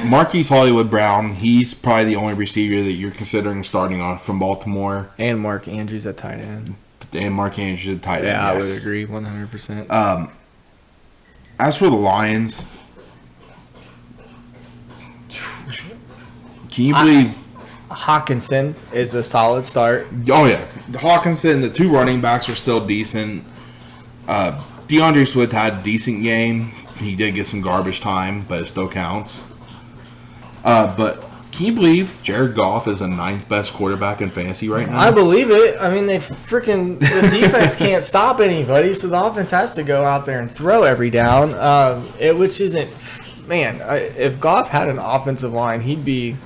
Marquise Hollywood Brown, he's probably the only receiver that you're considering starting on from Baltimore. And Mark Andrews at tight end. Yeah, I would agree 100%. As for the Lions, can you believe Hawkinson is a solid start? Oh, yeah. Hawkinson, the two running backs are still decent. DeAndre Swift had a decent game. He did get some garbage time, but it still counts. But can you believe Jared Goff is the 9th best quarterback in fantasy right now? I believe it. I mean, the defense can't stop anybody, so the offense has to go out there and throw every down. Which isn't, man. If Goff had an offensive line, he'd be.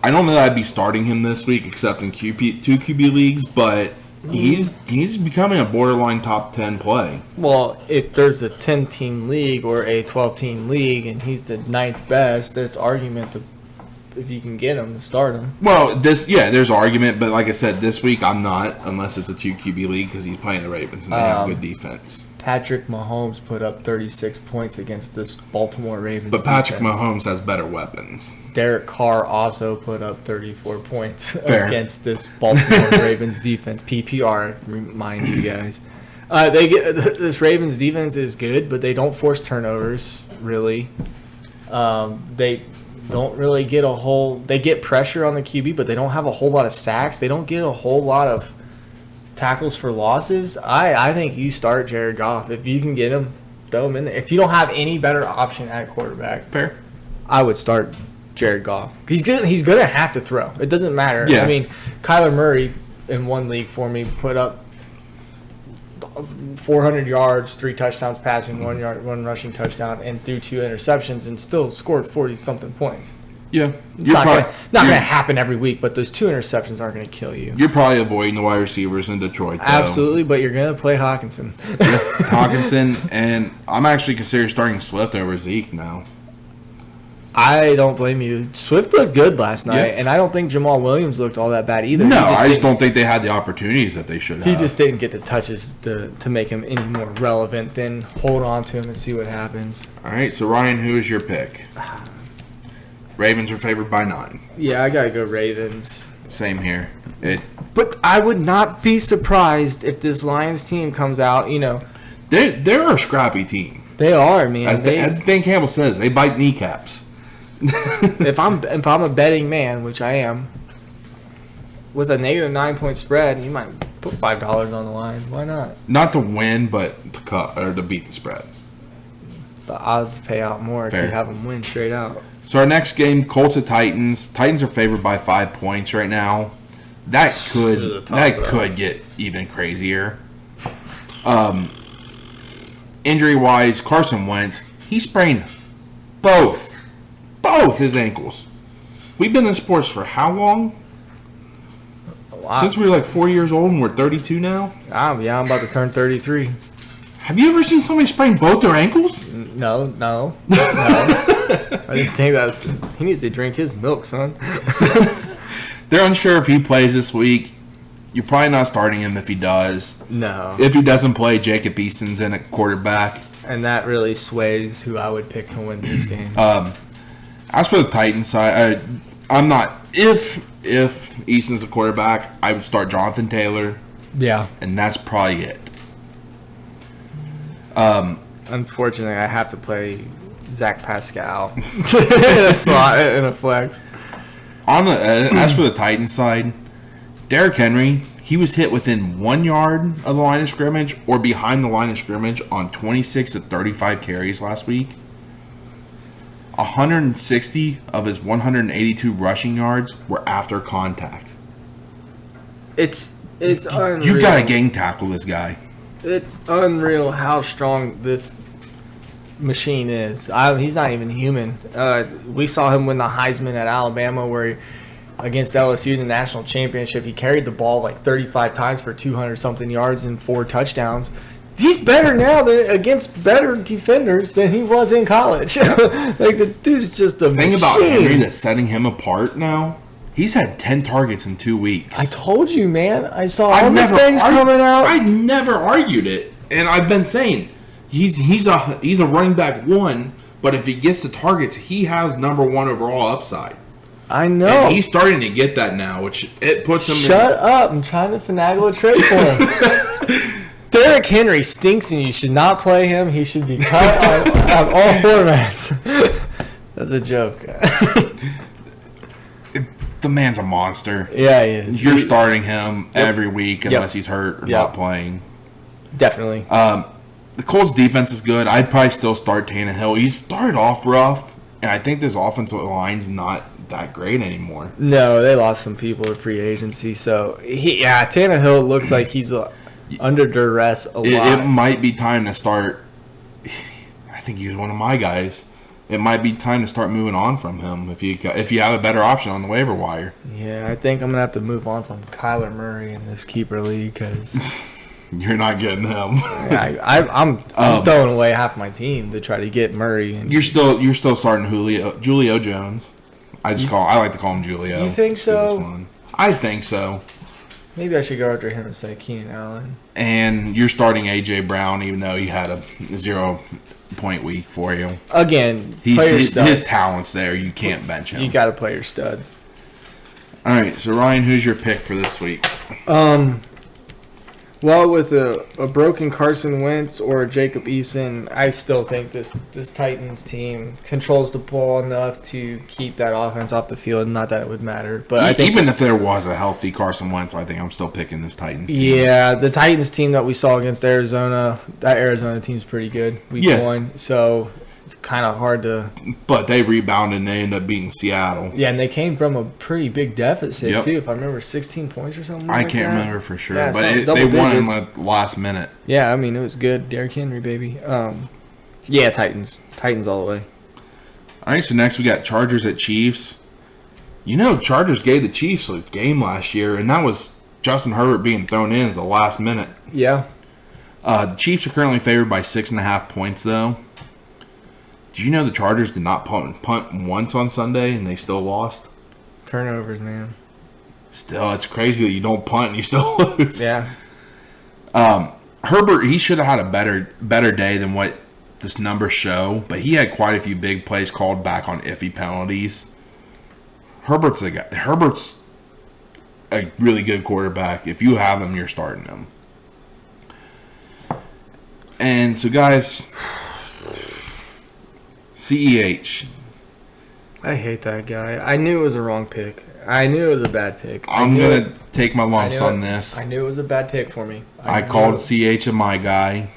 I don't know that I'd be starting him this week, except in two QB leagues, but he's becoming a borderline top 10 play. Well, if there's a 10-team league or a 12-team league and he's the 9th best, there's argument if you can get him to start him. Well, there's argument, but like I said, this week I'm not, unless it's a 2 QB league because he's playing the Ravens and they have a good defense. Patrick Mahomes put up 36 points against this Baltimore Ravens But Patrick defense. Mahomes has better weapons. Derek Carr also put up 34 points against this Baltimore Ravens defense. PPR, remind you guys. This Ravens defense is good, but they don't force turnovers, really. They don't really get they get pressure on the QB, but they don't have a whole lot of sacks. They don't get a whole lot of tackles for losses. I think you start Jared Goff. If you can get him, throw him in there. If you don't have any better option at quarterback, fair, I would start Jared Goff. He's going to have to throw. It doesn't matter. Yeah. I mean, Kyler Murray in one league for me put up 400 yards, 3 touchdowns passing, 1 rushing touchdown, and threw 2 interceptions and still scored 40-something points. Yeah. It's not going to happen every week, but those 2 interceptions aren't going to kill you. You're probably avoiding the wide receivers in Detroit, though. Absolutely, but you're going to play Hawkinson. Hawkinson, and I'm actually considering starting Swift over Zeke now. I don't blame you. Swift looked good last night, and I don't think Jamal Williams looked all that bad either. No, I just don't think they had the opportunities that they should have. He just didn't get the touches to make him any more relevant than hold on to him and see what happens. All right, so Ryan, who is your pick? Ravens are favored by 9. Yeah, I got to go Ravens. Same here. But I would not be surprised if this Lions team comes out, They're a scrappy team. They are, man. As Dan Campbell says, they bite kneecaps. If I'm a betting man, which I am, with a negative 9-point spread, you might put $5 on the line. Why not? Not to win, but to cut or to beat the spread. The odds pay out more if you have them win straight out. So our next game, Colts of Titans. Titans are favored by 5 points right now. that It was a tough could throw. get even crazier. Injury wise, Carson Wentz, he sprained both his ankles. We've been in sports for how long? A lot. Since we were like 4 years old and we're 32 now. I'm about to turn 33. Have you ever seen somebody sprain both their ankles? No. I didn't think that's. He needs to drink his milk, son. They're unsure if he plays this week. You're probably not starting him if he does. No. If he doesn't play, Jacob Eason's in at quarterback. And that really sways who I would pick to win this game. As for the Titans side, I'm not. If Eason's a quarterback, I would start Jonathan Taylor, Yeah. and that's probably it. Unfortunately, I have to play Zach Pascal in a slot in a flex. As for the Titans side, Derrick Henry, he was hit within 1 yard of the line of scrimmage or behind the line of scrimmage on 26 to 35 carries last week. 160 of his 182 rushing yards were after contact. It's unreal. You got to gang tackle this guy. It's unreal how strong this machine is. He's not even human. We saw him win the Heisman at Alabama, where against LSU in the national championship, he carried the ball like 35 times for 200-something yards and 4 touchdowns. He's better now than against better defenders than he was in college. Like, the dude's just a Thing machine. about Henry that's setting him apart now, he's had 10 targets in 2 weeks. I told you, man. I saw all the things coming out. I never argued it, and I've been saying he's a running back 1, but if he gets the targets, he has number 1 overall upside. I know. And he's starting to get that now, which it puts him. Shut up! I'm trying to finagle a trade for him. Derrick Henry stinks, and you should not play him. He should be cut on all formats. That's a joke. The man's a monster. Yeah, he is. You're starting him every week unless he's hurt or not playing. Definitely. The Colts defense is good. I'd probably still start Tannehill. He started off rough, and I think this offensive line's not that great anymore. No, they lost some people at free agency, so Tannehill looks like he's under duress a lot. It might be time to start. I think he was one of my guys. It might be time to start moving on from him if you have a better option on the waiver wire. Yeah, I think I'm gonna have to move on from Kyler Murray in this keeper league because you're not getting him. I'm throwing away half my team to try to get Murray. And you're still starting Julio Jones. I like to call him Julio. You think so? I think so. Maybe I should go after him instead of Keenan Allen. And you're starting A.J. Brown, even though he had a 0-point week for you. Again, his talent's there. You can't bench him. You got to play your studs. All right, so Ryan, who's your pick for this week? Well, with a broken Carson Wentz or a Jacob Eason, I still think this Titans team controls the ball enough to keep that offense off the field. Not that it would matter, but I think even if there was a healthy Carson Wentz, I think I'm still picking this Titans team. Yeah, the Titans team that we saw against Arizona, that Arizona team's pretty good. Week 1, so it's kind of hard to. But they rebounded and they ended up beating Seattle. Yeah, and they came from a pretty big deficit too. If I remember, 16 points or something. I can't remember for sure, yeah, but they won in the last minute. Yeah, I mean it was good. Derrick Henry, baby. Yeah, Titans all the way. All right, so next we got Chargers at Chiefs. You know, Chargers gave the Chiefs a game last year, and that was Justin Herbert being thrown in at the last minute. Yeah. The Chiefs are currently favored by 6.5 points, though. Do you know the Chargers did not punt once on Sunday, and they still lost? Turnovers, man. Still, it's crazy that you don't punt and you still lose. Yeah. Herbert, he should have had a better day than what this numbers show, but he had quite a few big plays called back on iffy penalties. Herbert's a really good quarterback. If you have him, you're starting him. And so, guys, CEH. I hate that guy. I knew it was a wrong pick. I knew it was a bad pick. I'm going to take my lumps on this. I knew it was a bad pick for me. I called CH a my guy.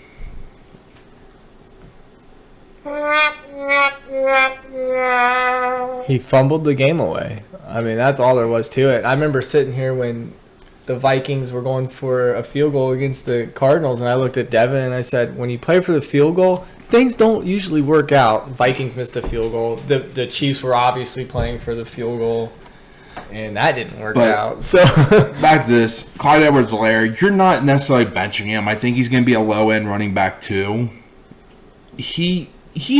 He fumbled the game away. I mean, that's all there was to it. I remember sitting here when the Vikings were going for a field goal against the Cardinals, and I looked at Devon and I said, when you play for the field goal, things don't usually work out. Vikings missed a field goal. The Chiefs were obviously playing for the field goal, and that didn't work out. So back to this, Clyde Edwards-Lair, you're not necessarily benching him. I think he's going to be a low-end running back too. He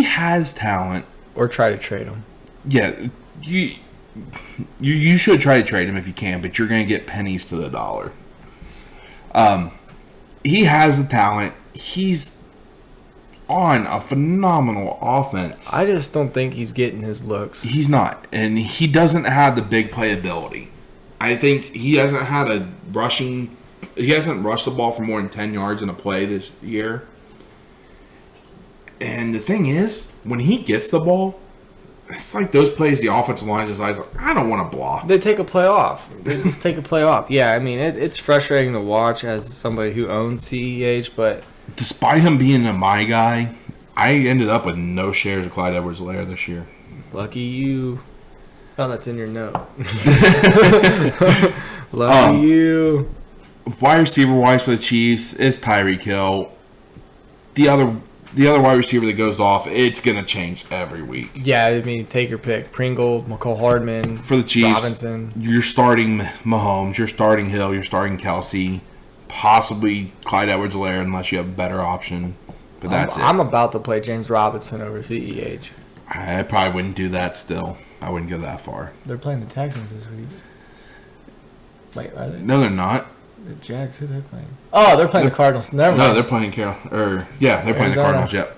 has talent. Or try to trade him. Yeah, you should try to trade him if you can, but you're going to get pennies to the dollar. He has the talent. He's on a phenomenal offense. I just don't think he's getting his looks. He's not, and he doesn't have the big playability. I think he hasn't had a rushing. He hasn't rushed the ball for more than 10 yards in a play this year. And the thing is, when he gets the ball, it's like those plays the offensive line decides, I don't want to block. They take a play off. They just take a play off. Yeah, I mean, it's frustrating to watch as somebody who owns CEH, but despite him being my guy, I ended up with no shares of Clyde Edwards-Lair this year. Lucky you. Oh, that's in your note. Lucky you. Wide receiver-wise for the Chiefs is Tyreek Hill. The other wide receiver that goes off, it's going to change every week. Yeah, I mean, take your pick. Pringle, McCole Hardman, for the Chiefs, Robinson. You're starting Mahomes, you're starting Hill, you're starting Kelsey, possibly Clyde Edwards-Lair unless you have a better option. But that's it. I'm about to play James Robinson over CEH. I probably wouldn't do that still. I wouldn't go that far. They're playing the Texans this week. Wait, are they? No, they're not. The Jags, who they're playing? Oh, they're playing the Cardinals. Never mind. No, they're playing they're playing the Cardinals, yep.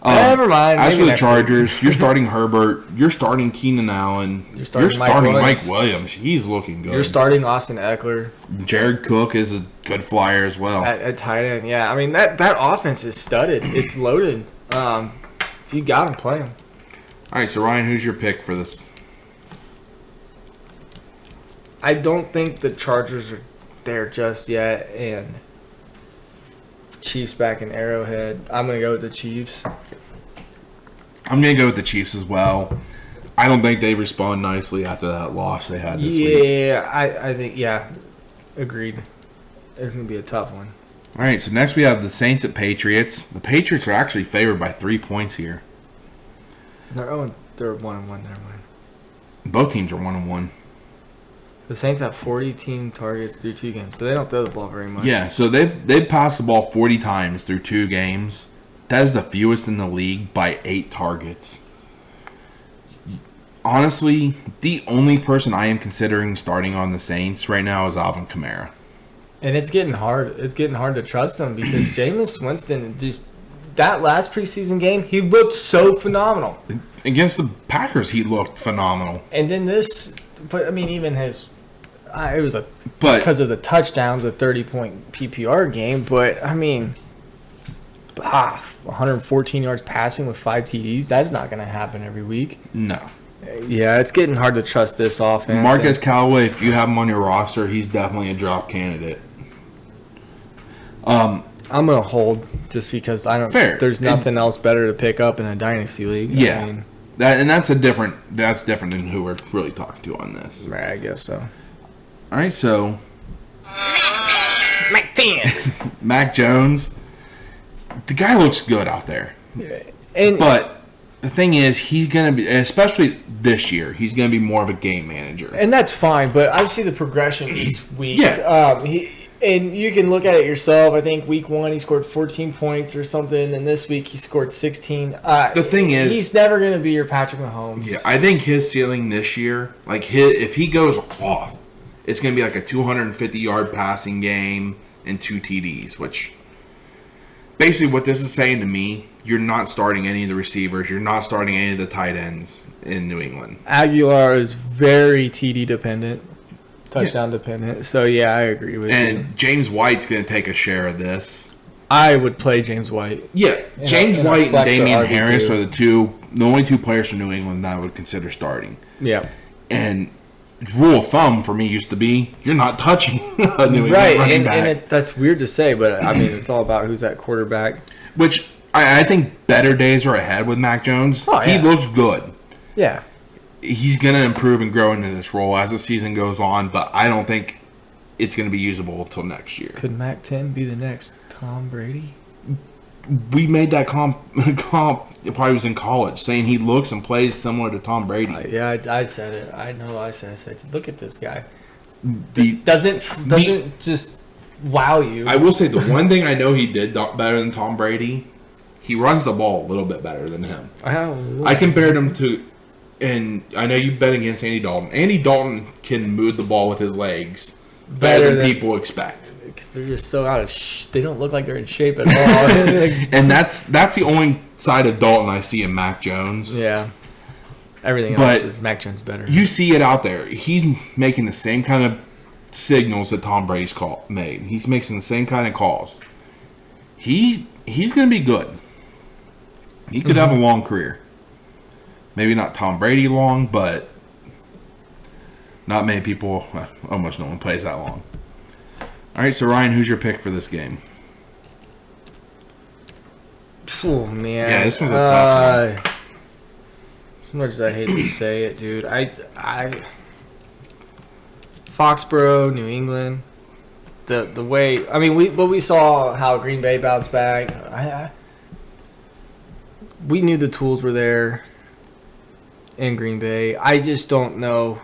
Never mind. As Maybe for the next Chargers, week. you're starting Herbert, you're starting Keenan Allen, You're starting Mike Williams. He's looking good. You're starting Austin Eckler. Jared Cook is a good flyer as well. At tight end, yeah. I mean, that offense is studded. It's loaded. If you got him, play him. All right, so Ryan, who's your pick for this? I don't think the Chargers are there just yet, and Chiefs back in Arrowhead. I'm going to go with the Chiefs. I'm going to go with the Chiefs as well. I don't think they respond nicely after that loss they had this week. Yeah, I think, agreed. It's going to be a tough one. All right, so next we have the Saints at Patriots. The Patriots are actually favored by 3 points here. They're 1-1, never mind. Both teams are 1-1. The Saints have 40 team targets through 2 games, so they don't throw the ball very much. Yeah, so they've passed the ball 40 times through 2 games. That is the fewest in the league by 8 targets. Honestly, the only person I am considering starting on the Saints right now is Alvin Kamara. And it's getting hard. It's getting hard to trust him because Jameis Winston just that last preseason game, he looked so phenomenal. Against the Packers, he looked phenomenal. And then but I mean, even his. It was because of the touchdowns, a 30-point PPR game. But, I mean, 114 yards passing with 5 TDs, that's not going to happen every week. No. Yeah, it's getting hard to trust this offense. Marquez Callaway, if you have him on your roster, he's definitely a drop candidate. I'm going to hold just because there's nothing else better to pick up in a dynasty league. Yeah. I mean, that's different than who we're really talking to on this. Right, I guess so. All right, so Mac 10. Mac Jones, the guy looks good out there. But the thing is, he's going to be, especially this year, he's going to be more of a game manager. And that's fine, but I see the progression each week. Yeah. And you can look at it yourself. I think week 1 he scored 14 points or something, and this week he scored 16. The thing is, he's never going to be your Patrick Mahomes. Yeah, I think his ceiling this year, if he goes off, it's going to be like a 250-yard passing game and 2 TDs, which basically what this is saying to me, you're not starting any of the receivers. You're not starting any of the tight ends in New England. Aguilar is very TD dependent, touchdown dependent. So, yeah, I agree with you. And James White's going to take a share of this. I would play James White. Yeah, James White and Damian RB2. Harris are the only 2 players from New England that I would consider starting. Yeah. And rule of thumb for me used to be you're not touching a New England running back. And that's weird to say, but I mean it's all about who's at quarterback. Which I think better days are ahead with Mac Jones. Oh, yeah. He looks good. Yeah. He's going to improve and grow into this role as the season goes on, but I don't think it's going to be usable until next year. Could Mac 10 be the next Tom Brady? We made that comp it probably was in college, saying he looks and plays similar to Tom Brady. I said it. I know I said, look at this guy. The Doesn't just wow you. I will say the one thing I know he did better than Tom Brady, he runs the ball a little bit better than him. I compared him to, and I know you bet against Andy Dalton. Andy Dalton can move the ball with his legs better than people expect. Because they're just so out of they don't look like they're in shape at all. And that's the only side of Dalton I see in Mac Jones. Yeah. Everything else is Mac Jones better. You see it out there. He's making the same kind of signals that Tom Brady's made. He's making the same kind of calls. He's going to be good. He could have a long career. Maybe not Tom Brady long, but not many people, almost no one plays that long. All right, so Ryan, who's your pick for this game? Oh, man. Yeah, this one's a tough one. As much as I hate to say it, dude, Foxborough, New England, the way, I mean, we saw how Green Bay bounced back. We knew the tools were there in Green Bay. I just don't know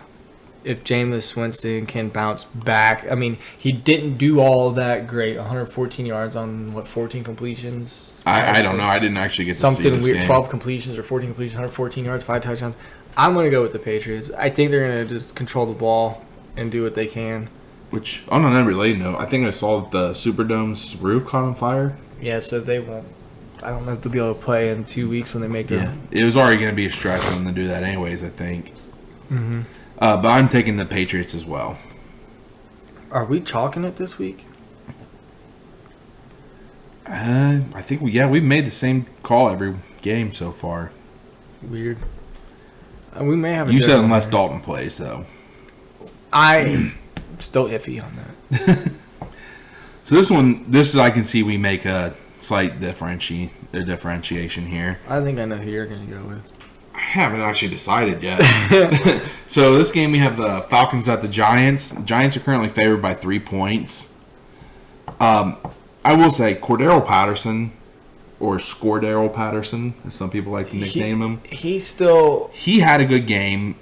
if Jameis Winston can bounce back. I mean, he didn't do all that great. 114 yards on, 14 completions? I don't know. I didn't actually get to see this something weird, game. 12 completions or 14 completions, 114 yards, 5 touchdowns. I'm going to go with the Patriots. I think they're going to just control the ball and do what they can. Which, on an unrelated note, I think I saw the Superdome's roof caught on fire. Yeah, so they won't. I don't know if they'll be able to play in 2 weeks when they make their... Yeah, it was already going to be a stretch for them to do that anyways, I think. Mm-hmm. But I'm taking the Patriots as well. Are we chalking it this week? I think we've made the same call every game so far. Weird. We may have. You said unless Dalton plays, though. I'm still iffy on that. So I can see we make a slight differentiation here. I think I know who you're going to go with. I haven't actually decided yet. So this game we have the Falcons at the Giants. Giants are currently favored by 3 points. I will say Cordaro Patterson, or Scordaro Patterson, as some people like to nickname him. He had a good game.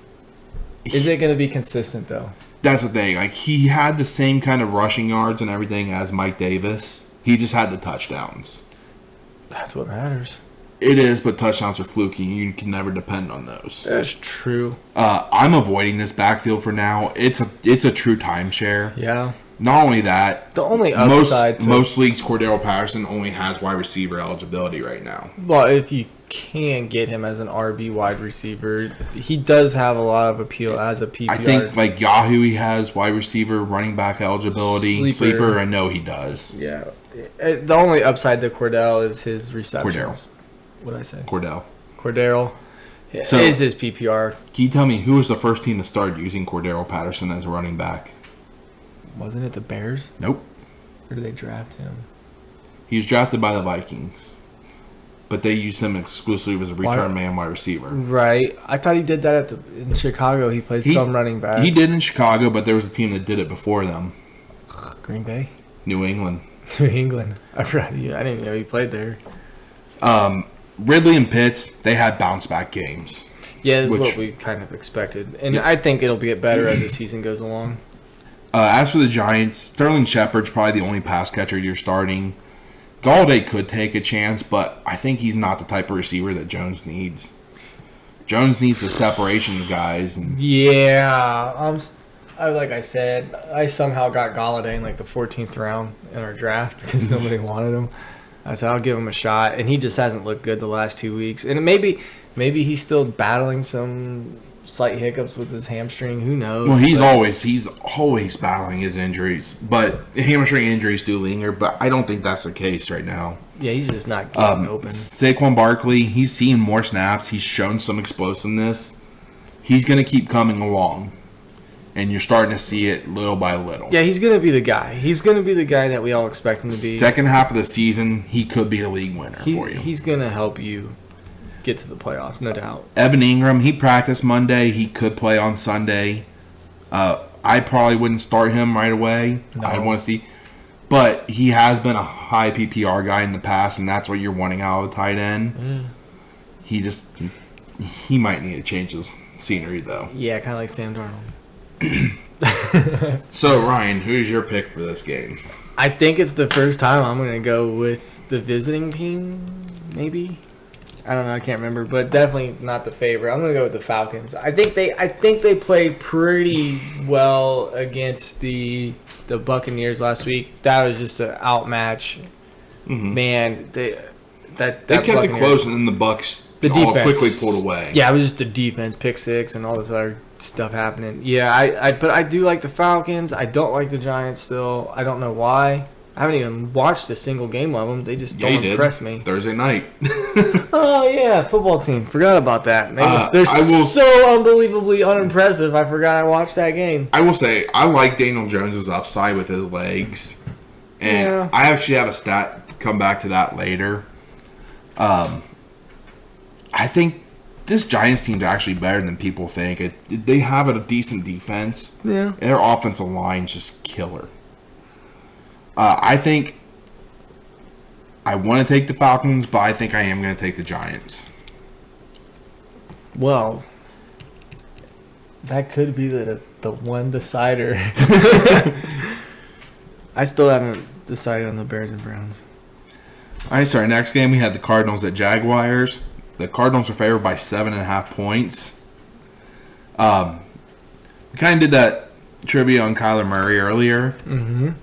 Is it going to be consistent, though? That's the thing. Like, he had the same kind of rushing yards and everything as Mike Davis. He just had the touchdowns. That's what matters. It is, but touchdowns are fluky. You can never depend on those. That's true. I'm avoiding this backfield for now. It's a true timeshare. Yeah. Not only that, the only upside most leagues, Cordaro Patterson only has wide receiver eligibility right now. Well, if you can get him as an RB wide receiver, he does have a lot of appeal as a PPR. I think like Yahoo, he has wide receiver, running back eligibility. Sleeper, I know he does. Yeah. The only upside to Cordell is his receptions. What'd I say? Cordero. So, is his PPR. Can you tell me who was the first team to start using Cordaro Patterson as a running back? Wasn't it the Bears? Nope. Or did they draft him? He was drafted by the Vikings. But they used him exclusively as a return man wide receiver. Right. I thought he did that in Chicago. He played some running back. He did in Chicago, but there was a team that did it before them. Green Bay? New England. New England. I didn't know he played there. Ridley and Pitts, they had bounce back games. Yeah, that's what we kind of expected. And I think it'll get better as the season goes along. As for the Giants, Sterling Shepard's probably the only pass catcher you're starting. Galladay could take a chance, but I think he's not the type of receiver that Jones needs. Jones needs the separation of guys. Yeah. Like I said, I somehow got Galladay in like the 14th round in our draft because nobody wanted him. I said, I'll give him a shot. And he just hasn't looked good the last 2 weeks. And maybe he's still battling some slight hiccups with his hamstring. Who knows? Well, he's always battling his injuries. But hamstring injuries do linger. But I don't think that's the case right now. Yeah, he's just not getting open. Saquon Barkley, he's seeing more snaps. He's shown some explosiveness. He's going to keep coming along. And you're starting to see it little by little. Yeah, he's going to be the guy. He's going to be the guy that we all expect him to be. Second half of the season, he could be a league winner for you. He's going to help you get to the playoffs, no doubt. Evan Ingram, he practiced Monday. He could play on Sunday. I probably wouldn't start him right away. No. I'd want to see. But he has been a high PPR guy in the past, and that's what you're wanting out of a tight end. He might need to change his scenery, though. Yeah, kind of like Sam Darnold. So, Ryan, who's your pick for this game? I think it's the first time I'm going to go with the visiting team, maybe. I don't know, I can't remember, but definitely not the favorite. I'm going to go with the Falcons. I think they played pretty well against the Buccaneers last week. That was just an outmatch. Man, they kept it close, and then the Bucs all quickly pulled away. Yeah, it was just the defense, pick six, and all this other stuff happening. Yeah, but I do like the Falcons. I don't like the Giants still. I don't know why. I haven't even watched a single game of them. They just don't impress me. Thursday night. Oh, yeah, football team. Forgot about that. They're so unbelievably unimpressive. I forgot I watched that game. I will say, I like Daniel Jones' upside with his legs. And I actually have a stat, come back to that later. I think this Giants team's actually better than people think. They have a decent defense. Yeah. Their offensive line's just killer. I think I want to take the Falcons, but I think I am going to take the Giants. Well, that could be the one decider. I still haven't decided on the Bears and Browns. All right, so our next game, we had the Cardinals at Jaguars. The Cardinals are favored by 7.5 points. We kind of did that trivia on Kyler Murray earlier.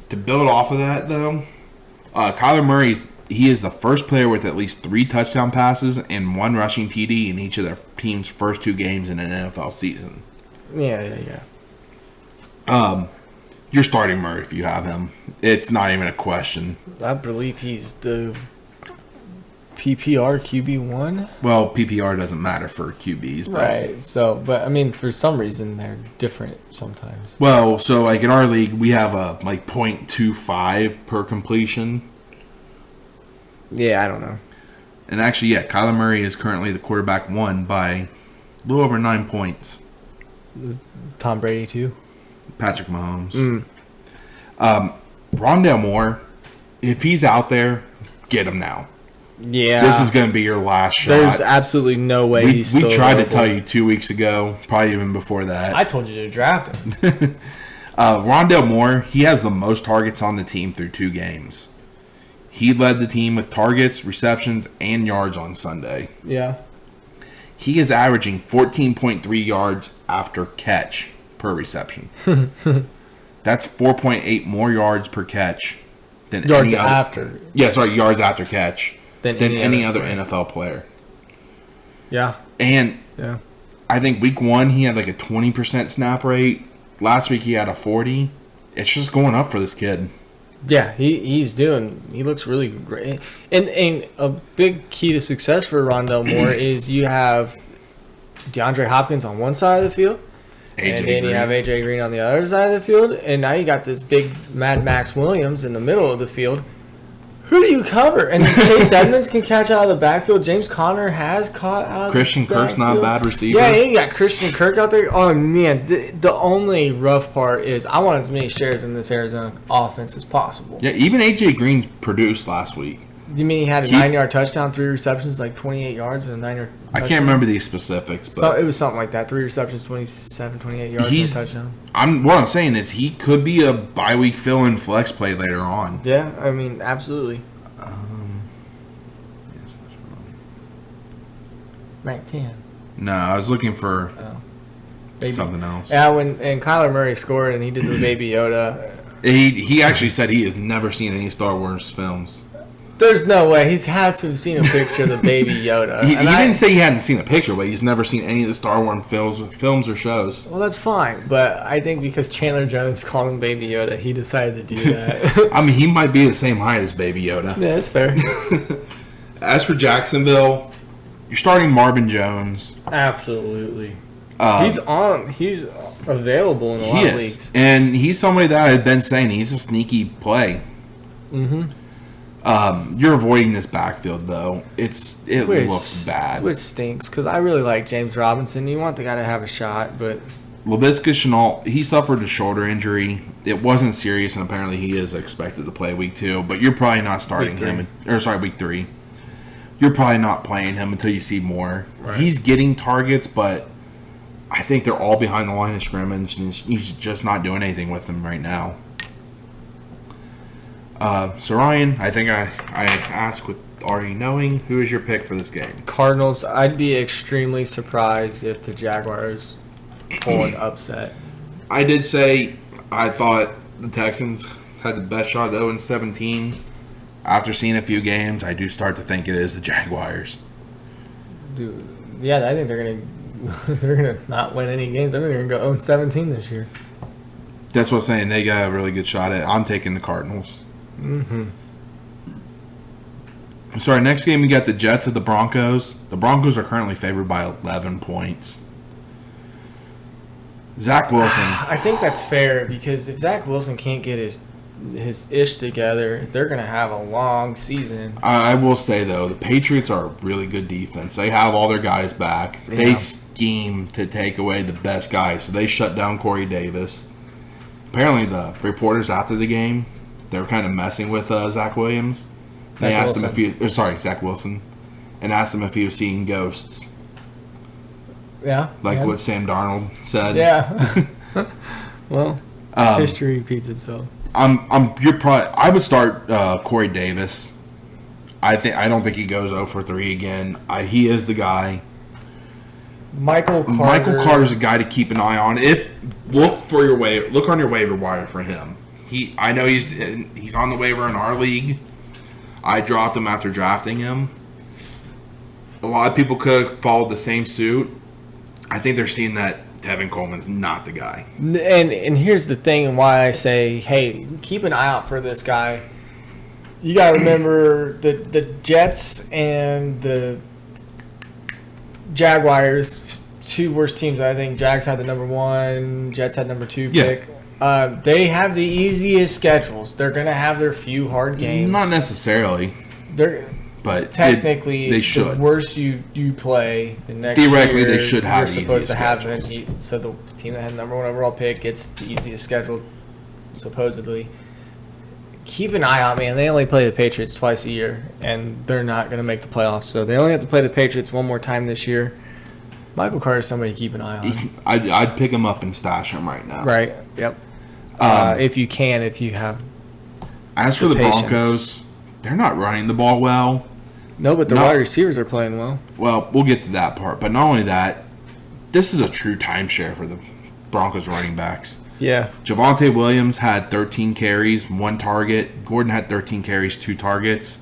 To build off of that, though, Kyler Murray, he is the first player with at least 3 touchdown passes and 1 rushing TD in each of their team's first 2 games in an NFL season. Yeah. You're starting Murray if you have him. It's not even a question. I believe he's the PPR QB1. Well, PPR doesn't matter for QBs. But, right. So, but I mean, for some reason, they're different sometimes. Well, so like in our league, we have a like 0.25 per completion. Yeah, I don't know. And actually, yeah, Kyler Murray is currently the quarterback 1 by a little over 9 points. Tom Brady, too. Patrick Mahomes. Rondell Moore, if he's out there, get him now. Yeah. This is going to be your last shot. There's absolutely no way he's still We tried available. to tell you 2 weeks ago, probably even before that. I told you to draft him. Rondell Moore, he has the most targets on the team through 2 games. He led the team with targets, receptions, and yards on Sunday. Yeah. He is averaging 14.3 yards after catch per reception. That's 4.8 more yards per catch than Yards any other, after. Yeah, sorry, yards after catch Than any other player. NFL player. Yeah. And Yeah. I think week 1 he had like a 20% snap rate. Last week he had a 40. It's just going up for this kid. Yeah, he looks really great. And a big key to success for Rondell Moore is you have DeAndre Hopkins on one side of the field, and then you have AJ Green on the other side of the field, and now you got this big Mad Max Williams in the middle of the field. Who do you cover? And Chase Edmonds can catch out of the backfield. James Conner has caught out of Christian the backfield. Kirk's not a bad receiver. Yeah, you got Christian Kirk out there. Oh, man. The only rough part is I want as many shares in this Arizona offense as possible. Yeah, even AJ Green produced last week. You mean he had a 9-yard touchdown, 3 receptions, like 28 yards, and a 9-yard touchdown? I can't remember these specifics, but So it was something like that. 3 receptions, 27, 28 yards, and a touchdown. What I'm saying is he could be a bye week fill-in flex play later on. Yeah, I mean, absolutely. Rank 10. No, I was looking for Baby. something else. Yeah, and Kyler Murray scored and he did the Baby Yoda. He actually said he has never seen any Star Wars films. There's no way. He's had to have seen a picture of the Baby Yoda. He didn't say he hadn't seen a picture, but he's never seen any of the Star Wars films or shows. Well, that's fine, but I think because Chandler Jones called him Baby Yoda, he decided to do that. I mean, he might be the same height as Baby Yoda. Yeah, that's fair. As for Jacksonville, you're starting Marvin Jones. Absolutely. He's available in a lot of leagues. And he's somebody that I've been saying he's a sneaky play. You're avoiding this backfield though. It looks bad. Which stinks because I really like James Robinson. You want the guy to have a shot, but Laviska Shenault, he suffered a shoulder injury. It wasn't serious, and apparently he is expected to play week 2. But you're probably not starting him. Week 3. You're probably not playing him until you see more. Right. He's getting targets, but I think they're all behind the line of scrimmage, and he's just not doing anything with them right now. So, Ryan, I think I asked with already knowing, who is your pick for this game? Cardinals. I'd be extremely surprised if the Jaguars pull an upset. I did say I thought the Texans had the best shot at 0-17. After seeing a few games, I do start to think it is the Jaguars. Dude, yeah, I think they're gonna not win any games. I think they're gonna go 0-17 this year. That's what I'm saying. They got a really good shot at it. I'm taking the Cardinals. Mm-hmm. So our next game, we got the Jets at the Broncos. The Broncos are currently favored by 11 points. Zach Wilson. I think that's fair because if Zach Wilson can't get his ish together, they're going to have a long season. I will say, though, the Patriots are a really good defense. They have all their guys back. Yeah. They scheme to take away the best guys, so they shut down Corey Davis. Apparently, the reporters after the game, they were kind of messing with Zach Williams. They asked him Zach Wilson, and asked him if he was seeing ghosts. Yeah. What Sam Darnold said. Yeah. Well, history repeats itself. I would start Corey Davis. I don't think he goes 0 for 3 again. He is the guy. Michael Carter's a guy to keep an eye on. Look on your waiver wire for him. I know he's on the waiver in our league. I dropped him after drafting him. A lot of people could have followed the same suit. I think they're seeing that Tevin Coleman's not the guy. And here's the thing and why I say, hey, keep an eye out for this guy. You got to remember the Jets and the Jaguars, 2 worst teams. I think Jags had the number 1, Jets had number 2 pick. They have the easiest schedules. They're going to have their few hard games. Not necessarily. But technically, they should. The worse you play, the next theoretically year, they should have you're supposed to have it. So the team that had the number 1 overall pick gets the easiest schedule, supposedly. Keep an eye out, man. They only play the Patriots twice a year, and they're not going to make the playoffs. So they only have to play the Patriots one more time this year. Michael Carter's somebody to keep an eye on. I'd pick him up and stash him right now. Right. Yep. If you have. As for the Broncos, they're not running the ball well. No, but the wide receivers are playing well. Well, we'll get to that part. But not only that, this is a true timeshare for the Broncos running backs. Yeah. Javonte Williams had 13 carries, 1 target. Gordon had 13 carries, 2 targets.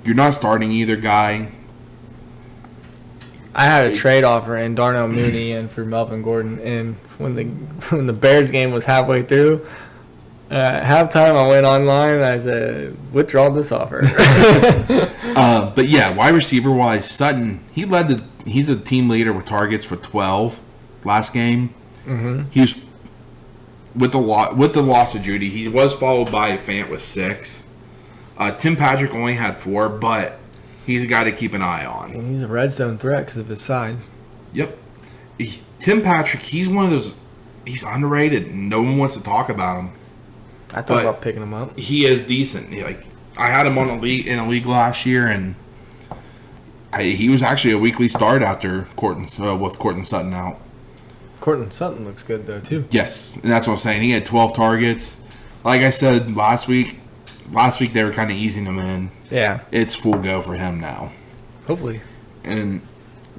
You're not starting either guy. I had a trade offer in Darnell Mooney and for Melvin Gordon, and when the Bears game was halfway through, at halftime I went online and I said, withdraw this offer. But yeah, wide receiver wise, Sutton, he's a team leader with targets for 12 last game. Mm-hmm. He was with the loss of Judy, he was followed by Fant with 6. Tim Patrick only had 4, but he's a guy to keep an eye on. And he's a red zone threat because of his size. Yep. Tim Patrick, he's one of those. He's underrated. No one wants to talk about him. I thought about picking him up. He is decent. I had him in a league last year, and he was actually a weekly start after with Courtney Sutton out. Courtney Sutton looks good though too. Yes, and that's what I'm saying. He had 12 targets. Like I said last week they were kind of easing him in. Yeah. It's full go for him now. Hopefully. And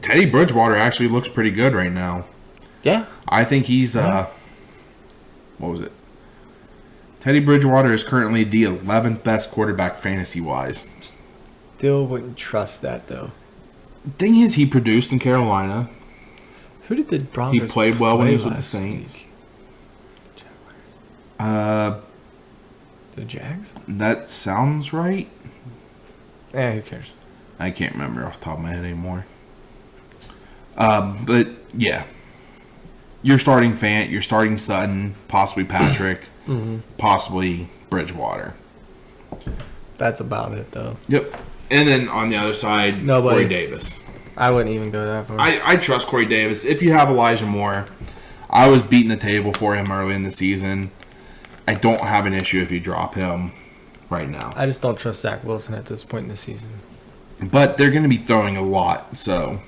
Teddy Bridgewater actually looks pretty good right now. Yeah. I think he's what was it? Teddy Bridgewater is currently the 11th best quarterback fantasy-wise. Still wouldn't trust that, though. Thing is, he produced in Carolina. Who did the Broncos He played well when he was with the last Saints. week? The Jags? That sounds right. Who cares? I can't remember off the top of my head anymore. But, yeah. You're starting Fant, you're starting Sutton, possibly Patrick, possibly Bridgewater. That's about it, though. Yep. And then on the other side, Nobody. Corey Davis. I wouldn't even go that far. I trust Corey Davis. If you have Elijah Moore, I was beating the table for him early in the season. I don't have an issue if you drop him right now. I just don't trust Zach Wilson at this point in the season. But they're going to be throwing a lot, so.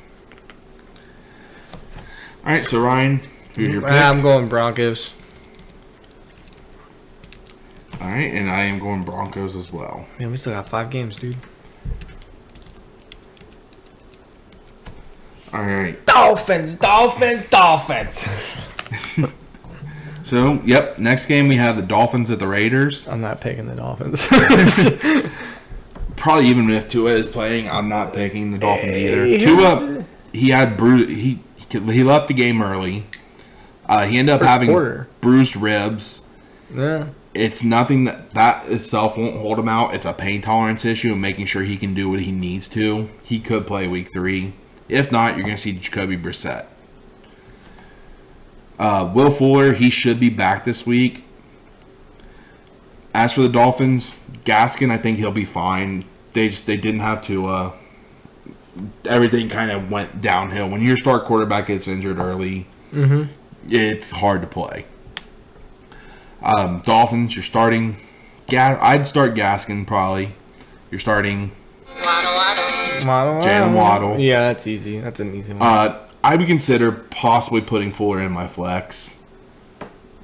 All right, so Ryan, who's your pick? I'm going Broncos. All right, and I am going Broncos as well. Man, we still got 5 games, dude. All right. Dolphins. So, yep, next game we have the Dolphins at the Raiders. I'm not picking the Dolphins. Probably even if Tua is playing, I'm not picking the Dolphins either. Hey, Tua, he had he left the game early. He ended up having bruised ribs. Yeah. It's nothing that itself won't hold him out. It's a pain tolerance issue and making sure he can do what he needs to. He could play week 3. If not, you're going to see Jacoby Brissett. Will Fuller, he should be back this week. As for the Dolphins, Gaskin, I think he'll be fine. They didn't have to. Everything kind of went downhill. When your star quarterback gets injured early, it's hard to play. Dolphins, you're starting. I'd start Gaskin probably. You're starting Jalen Waddle. Yeah, that's easy. That's an easy one. I would consider possibly putting Fuller in my flex.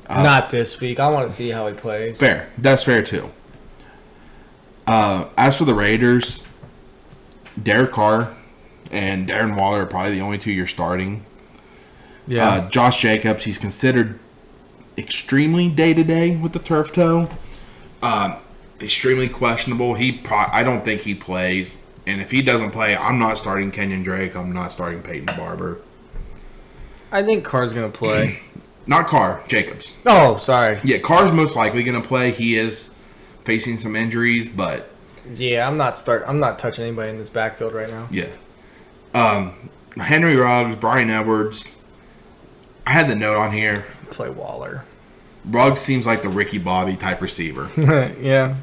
Not this week. I want to see how he plays. Fair. That's fair too. As for the Raiders, Derek Carr and Darren Waller are probably the only 2 you're starting. Yeah. Josh Jacobs, he's considered extremely day-to-day with the turf toe. Extremely questionable. I don't think he plays. And if he doesn't play, I'm not starting Kenyon Drake. I'm not starting Peyton Barber. I think Carr's going to play. Not Carr, Jacobs. Oh, sorry. Yeah, Carr's most likely going to play. He is facing some injuries, but yeah, I'm not touching anybody in this backfield right now. yeah. Henry Ruggs, Brian Edwards. I had the note on here. Play Waller. Ruggs seems like the Ricky Bobby type receiver. Yeah.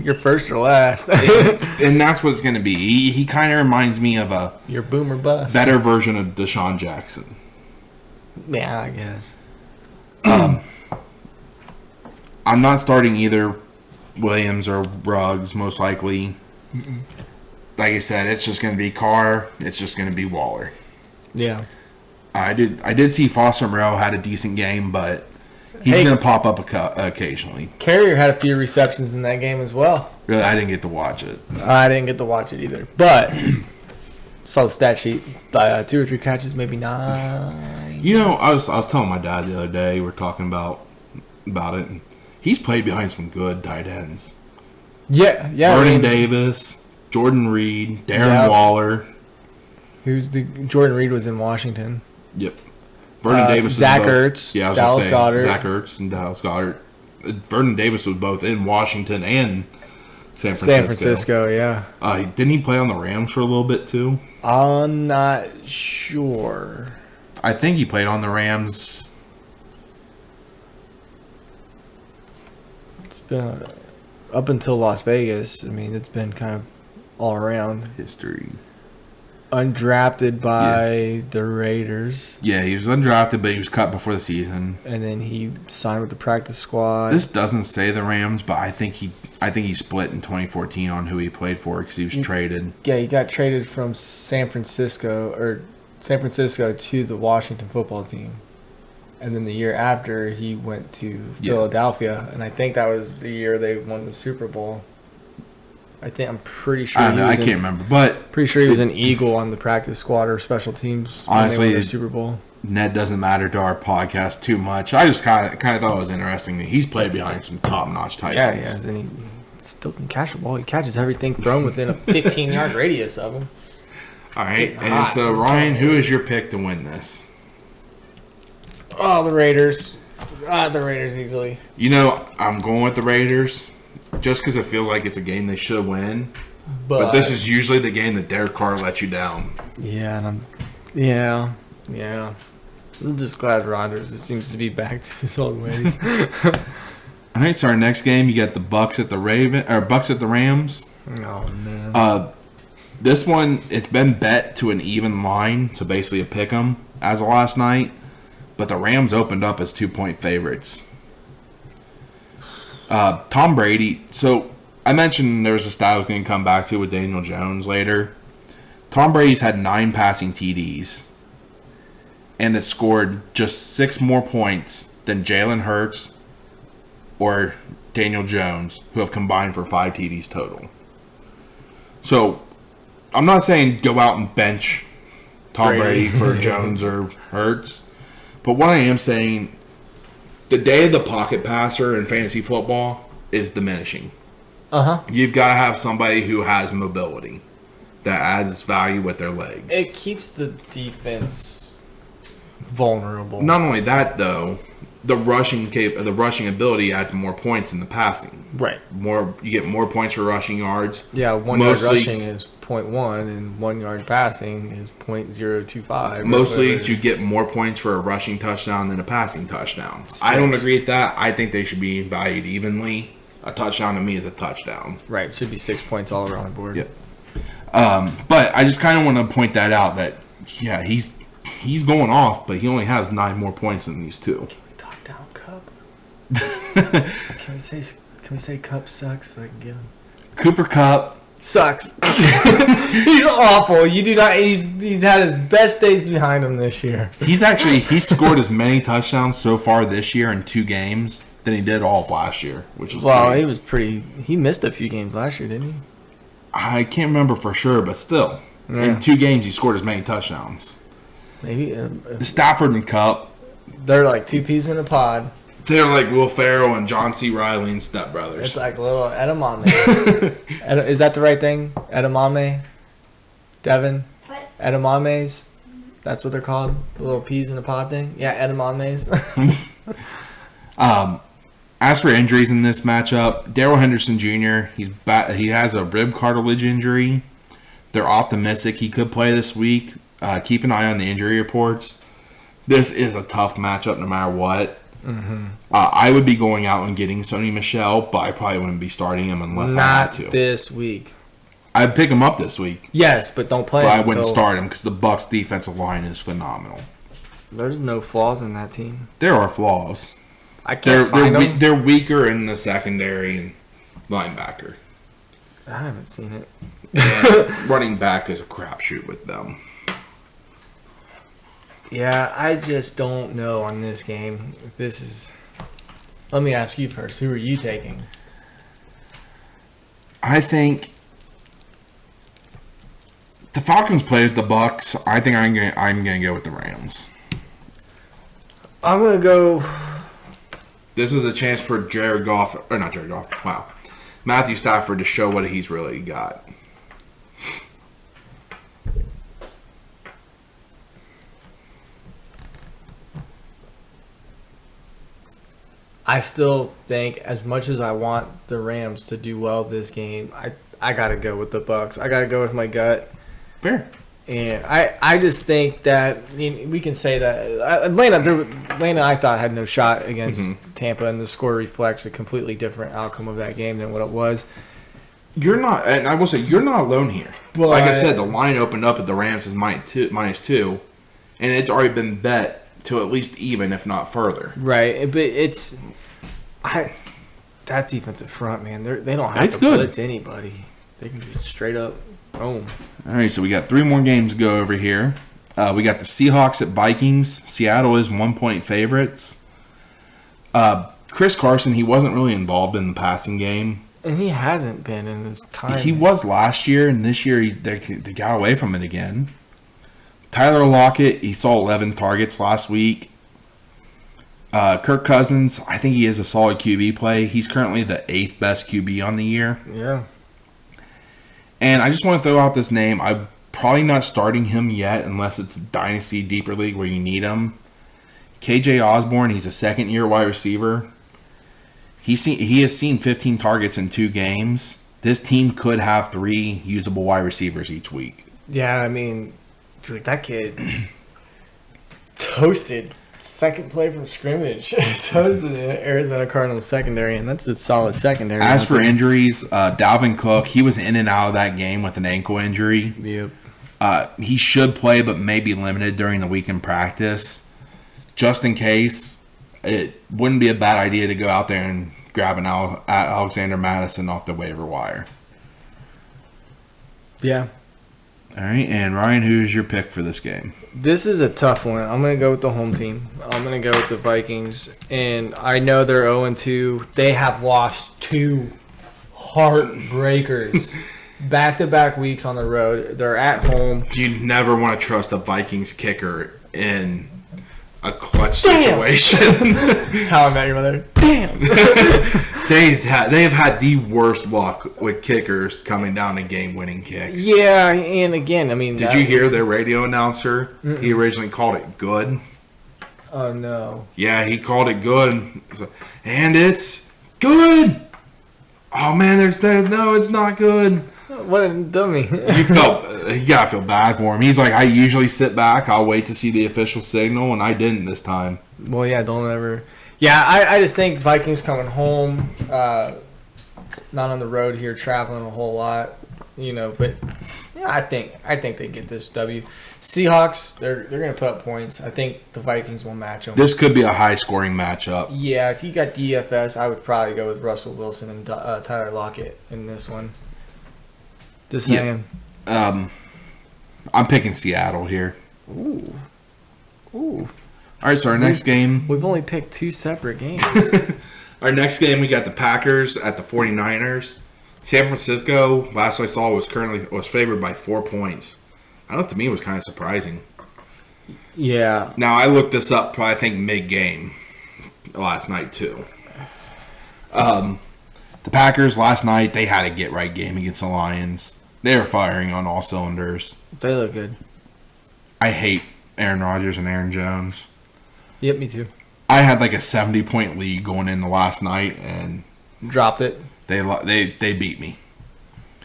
You're first or last. And that's what it's going to be. He kind of reminds me of a Your boomer bust. better version of Deshaun Jackson. Yeah, I guess. I'm not starting either Williams or Ruggs, most likely. Like I said, it's just going to be Carr. It's just going to be Waller. Yeah. I did see Foster Moreau had a decent game, but he's going to pop up occasionally. Carrier had a few receptions in that game as well. Really, I didn't get to watch it. I didn't get to watch it either. But saw the stat sheet. 2 or 3 catches, maybe 9. You know, I was telling my dad the other day, we're talking about it, and he's played behind some good tight ends. Yeah. Vernon Davis, Jordan Reed, Darren Waller. Jordan Reed was in Washington. Yep. Vernon Davis. Zach Ertz. Yeah, I was Dallas Goedert. Zach Ertz and Dallas Goedert. Vernon Davis was both in Washington and San Francisco. Yeah. Didn't he play on the Rams for a little bit too? I'm not sure. I think he played on the Rams. It's been up until Las Vegas. I mean, it's been kind of all around. History. Undrafted by the Raiders. Yeah, he was undrafted, but he was cut before the season. And then he signed with the practice squad. This doesn't say the Rams, but I think he split in 2014 on who he played for because he was traded. Yeah, he got traded from San Francisco to the Washington football team. And then the year after, he went to Philadelphia. And I think that was the year they won the Super Bowl. I'm pretty sure. I can't remember, but pretty sure he was an Eagle on the practice squad or special teams. Honestly, when they won the Super Bowl. Ned doesn't matter to our podcast too much. I just kind of thought it was interesting that he's played behind some top-notch tight ends. Yeah, and he still can catch the ball. He catches everything thrown within a 15-yard radius of him. All right, and so Ryan, who is your pick to win this? Oh, the Raiders. The Raiders easily. You know, I'm going with the Raiders. Just because it feels like it's a game they should win. But this is usually the game that Derek Carr lets you down. Yeah, and I'm just glad Rodgers seems to be back to his old ways. All right, so our next game, you got the Bucks at the Rams. Oh man. This one, it's been bet to an even line, so basically a pick 'em as of last night. but the Rams opened up as 2-point favorites. Tom Brady. So I mentioned there was a stat I was going to come back to with Daniel Jones later. Tom Brady's had 9 passing TDs and has scored just 6 more points than Jalen Hurts or Daniel Jones, who have combined for 5 TDs total. So I'm not saying go out and bench Tom Brady for Jones or Hurts, but what I am saying, the day of the pocket passer in fantasy football is diminishing. You've got to have somebody who has mobility that adds value with their legs. It keeps the defense vulnerable. Not only that, though, the rushing ability adds more points in the passing. Right. You get more points for rushing yards. Yeah, 1 yard rushing is 0.1 and 1 yard passing is 0.025. Most leagues, you get more points for a rushing touchdown than a passing touchdown. I don't agree with that. I think they should be valued evenly. A touchdown to me is a touchdown. Right. It should be 6 points all around the board. Yep. But I just kind of want to point that out that, yeah, he's going off, but he only has 9 more points than these two. Can we talk down Cup? Can we say Cup sucks so I can get him? Cooper Kupp sucks. He's awful. You do not. He's had his best days behind him this year. He's scored as many touchdowns so far this year in 2 games than he did all of last year, which was great. He missed a few games last year, didn't he? I can't remember for sure, but still, in 2 games he scored as many touchdowns. Maybe the Stafford and Kupp, they're like 2 peas in a pod. They're like Will Ferrell and John C. Reilly and Step Brothers. It's like a little edamame. Is that the right thing? Edamame? Devon? What? Edamames? That's what they're called? The little peas in a pod thing? Yeah, edamames. As for injuries in this matchup, Darrell Henderson Jr., he has a rib cartilage injury. They're optimistic he could play this week. Keep an eye on the injury reports. This is a tough matchup no matter what. Mm-hmm. I would be going out and getting Sony Michel, but I probably wouldn't be starting him unless I had to. Not this week. I'd pick him up this week. Yes, but don't play him. But I wouldn't start him because the Bucs' defensive line is phenomenal. There's no flaws in that team. There are flaws. I can't find them. They're weaker in the secondary and linebacker. I haven't seen it. And running back is a crapshoot with them. Yeah, I just don't know on this game. Let me ask you first. Who are you taking? I think the Falcons play with the Bucs. I think I'm gonna go with the Rams. I'm gonna go. This is a chance for Matthew Stafford to show what he's really got. I still think, as much as I want the Rams to do well this game, I gotta go with the Bucs. I gotta go with my gut. Fair. And I just think that we can say that Atlanta I thought had no shot against Tampa, and the score reflects a completely different outcome of that game than what it was. You're not, and I will say you're not alone here. Well, like I said, the line opened up at the Rams as -2, and it's already been bet to at least even, if not further. Right, but that defensive front, man, they don't have to blitz anybody. They can just straight up roam. All right, so we got 3 more games to go over here. We got the Seahawks at Vikings. Seattle is 1-point favorites. Chris Carson, he wasn't really involved in the passing game. And he hasn't been in his time. He was last year, and this year they got away from it again. Tyler Lockett, he saw 11 targets last week. Kirk Cousins, I think he is a solid QB play. He's currently the 8th best QB on the year. Yeah. And I just want to throw out this name. I'm probably not starting him yet unless it's a Dynasty Deeper League where you need him. KJ Osborne, he's a second-year wide receiver. He has seen 15 targets in 2 games. This team could have 3 usable wide receivers each week. Yeah, I mean, dude, that kid toasted second play from scrimmage. Toasted the Arizona Cardinals secondary, and that's a solid secondary. As for injuries, Dalvin Cook, he was in and out of that game with an ankle injury. Yep. He should play, but may be limited during the week in practice. just in case, it wouldn't be a bad idea to go out there and grab an Alexander Madison off the waiver wire. Yeah. All right, and Ryan, who's your pick for this game? This is a tough one. I'm going to go with the home team. I'm going to go with the Vikings. And I know they're 0-2. They have lost 2 heartbreakers. Back-to-back weeks on the road. They're at home. You never want to trust a Vikings kicker in a clutch situation. How I Met Your Mother. Damn. They have had the worst luck with kickers coming down to game-winning kicks. Yeah, and again, I mean... Did you hear their radio announcer? Mm-mm. He originally called it good. Oh, no. Yeah, he called it good. And it's good. Oh, man, no, it's not good. What a dummy. You gotta feel bad for him. He's like, I usually sit back, I'll wait to see the official signal, and I didn't this time. Well, yeah, don't ever. Yeah, I just think Vikings coming home, not on the road here, traveling a whole lot, but yeah, I think they get this W. Seahawks, they're gonna put up points. I think the Vikings will match them. This could be a high scoring matchup. Yeah, if you got DFS, I would probably go with Russell Wilson and Tyler Lockett in this one. Just saying. I'm picking Seattle here. Ooh. All right, so our next game. We've only picked 2 separate games. Our next game, we got the Packers at the 49ers. San Francisco, last I saw, was favored by 4 points. I don't know, to me, it was kind of surprising. Yeah. Now, I looked this up, probably, I think, mid-game last night, too. The Packers, last night, they had a get-right game against the Lions. They were firing on all cylinders. They look good. I hate Aaron Rodgers and Aaron Jones. Yep, me too. I had like a 70-point lead going in the last night, and dropped it. They beat me.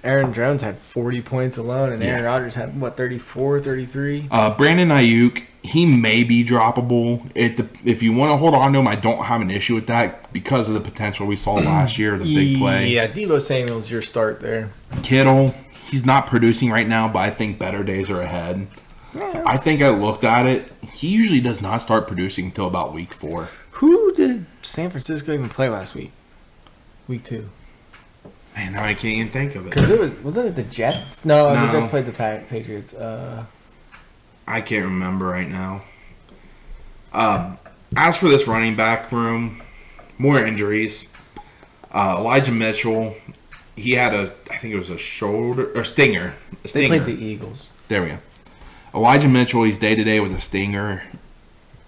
Aaron Jones had 40 points alone, and Aaron Rodgers had, 34, 33? Brandon Ayuk, he may be droppable. If you want to hold on to him, I don't have an issue with that because of the potential we saw last year, the big play. Yeah, Deebo Samuel's your start there. Kittle, he's not producing right now, but I think better days are ahead. Yeah. I think I looked at it. He usually does not start producing until about week 4. Who did San Francisco even play last week? Week 2. Man, now I can't even think of it. Because wasn't it the Jets? No, the Jets played the Patriots. I can't remember right now. As for this running back room, more injuries. Elijah Mitchell, he had I think it was a shoulder or stinger. They played the Eagles. There we go. Elijah Mitchell, he's day-to-day with a stinger.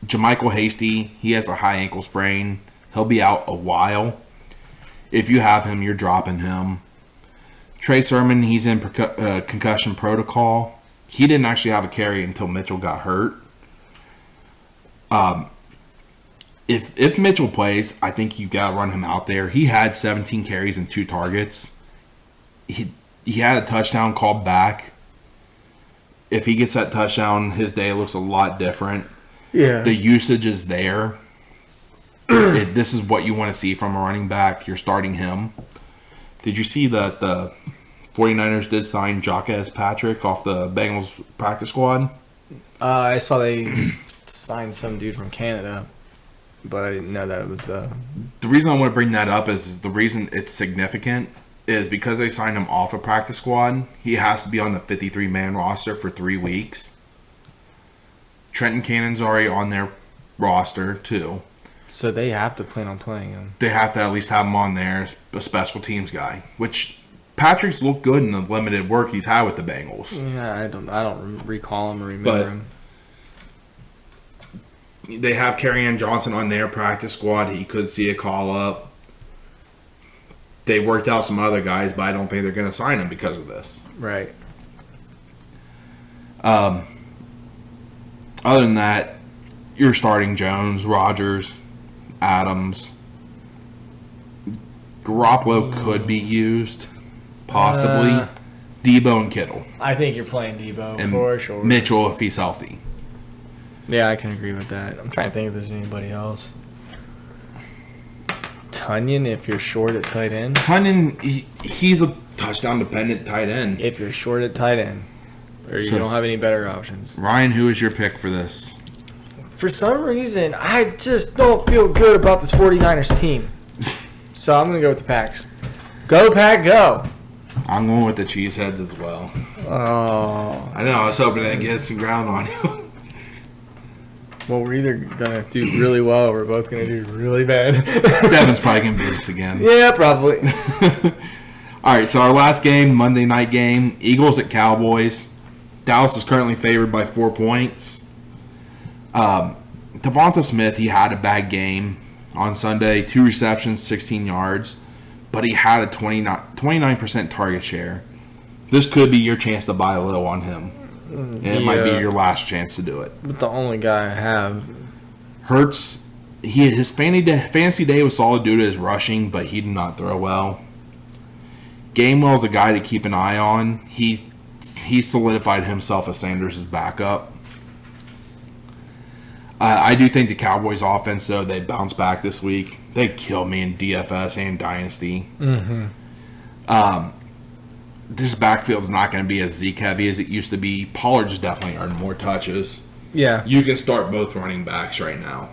JaMychal Hasty, he has a high ankle sprain. He'll be out a while. If you have him, you're dropping him. Trey Sherman, he's in concussion protocol. He didn't actually have a carry until Mitchell got hurt. If Mitchell plays, I think you got to run him out there. He had 17 carries and 2 targets. He had a touchdown called back. If he gets that touchdown, his day looks a lot different. Yeah. The usage is there. This is what you want to see from a running back. You're starting him. Did you see that the 49ers did sign Jacquez Patrick off the Bengals practice squad? I saw they signed some dude from Canada, but I didn't know that it was... The reason I want to bring that up is the reason it's significant is because they signed him off a practice squad. He has to be on the 53-man roster for 3 weeks. Trenton Cannon's already on their roster, too. So they have to plan on playing him. They have to at least have him on there, a special teams guy, which Patrick's looked good in the limited work he's had with the Bengals. Yeah, I don't recall him or remember him. They have Kerryon Johnson on their practice squad. He could see a call-up. They worked out some other guys, but I don't think they're going to sign him because of this. Right. Other than that, you're starting Jones, Rodgers, Adams. Garoppolo could be used, possibly. Debo and Kittle. I think you're playing Debo and for sure. Mitchell if he's healthy. Yeah, I can agree with that. I'm trying to think if there's anybody else. Tunyon, if you're short at tight end. Tunyon, he's a touchdown-dependent tight end. If you're short at tight end. Or you don't have any better options. Ryan, who is your pick for this? for some reason, I just don't feel good about this 49ers team. So I'm going to go with the Packs. Go, Pack, go. I'm going with the Cheeseheads as well. Oh. I know. I was hoping to get some ground on you. Well, we're either going to do really well or we're both going to do really bad. Devin's probably going to beat us again. Yeah, probably. All right, so our last game, Monday night game, Eagles at Cowboys. Dallas is currently favored by 4 points. Devonta Smith, he had a bad game on Sunday. 2 receptions, 16 yards. But he had a 29% target share. This could be your chance to buy low on him. And it might be your last chance to do it. But the only guy I have. Hurts, his fantasy day was solid due to his rushing, but he did not throw well. Gainwell's a guy to keep an eye on. He solidified himself as Sanders' backup. I do think the Cowboys' offense, though, they bounce back this week. They killed me in DFS and Dynasty. Mm-hmm. This backfield is not going to be as Zeke-heavy as it used to be. Pollard's definitely earned more touches. Yeah. You can start both running backs right now.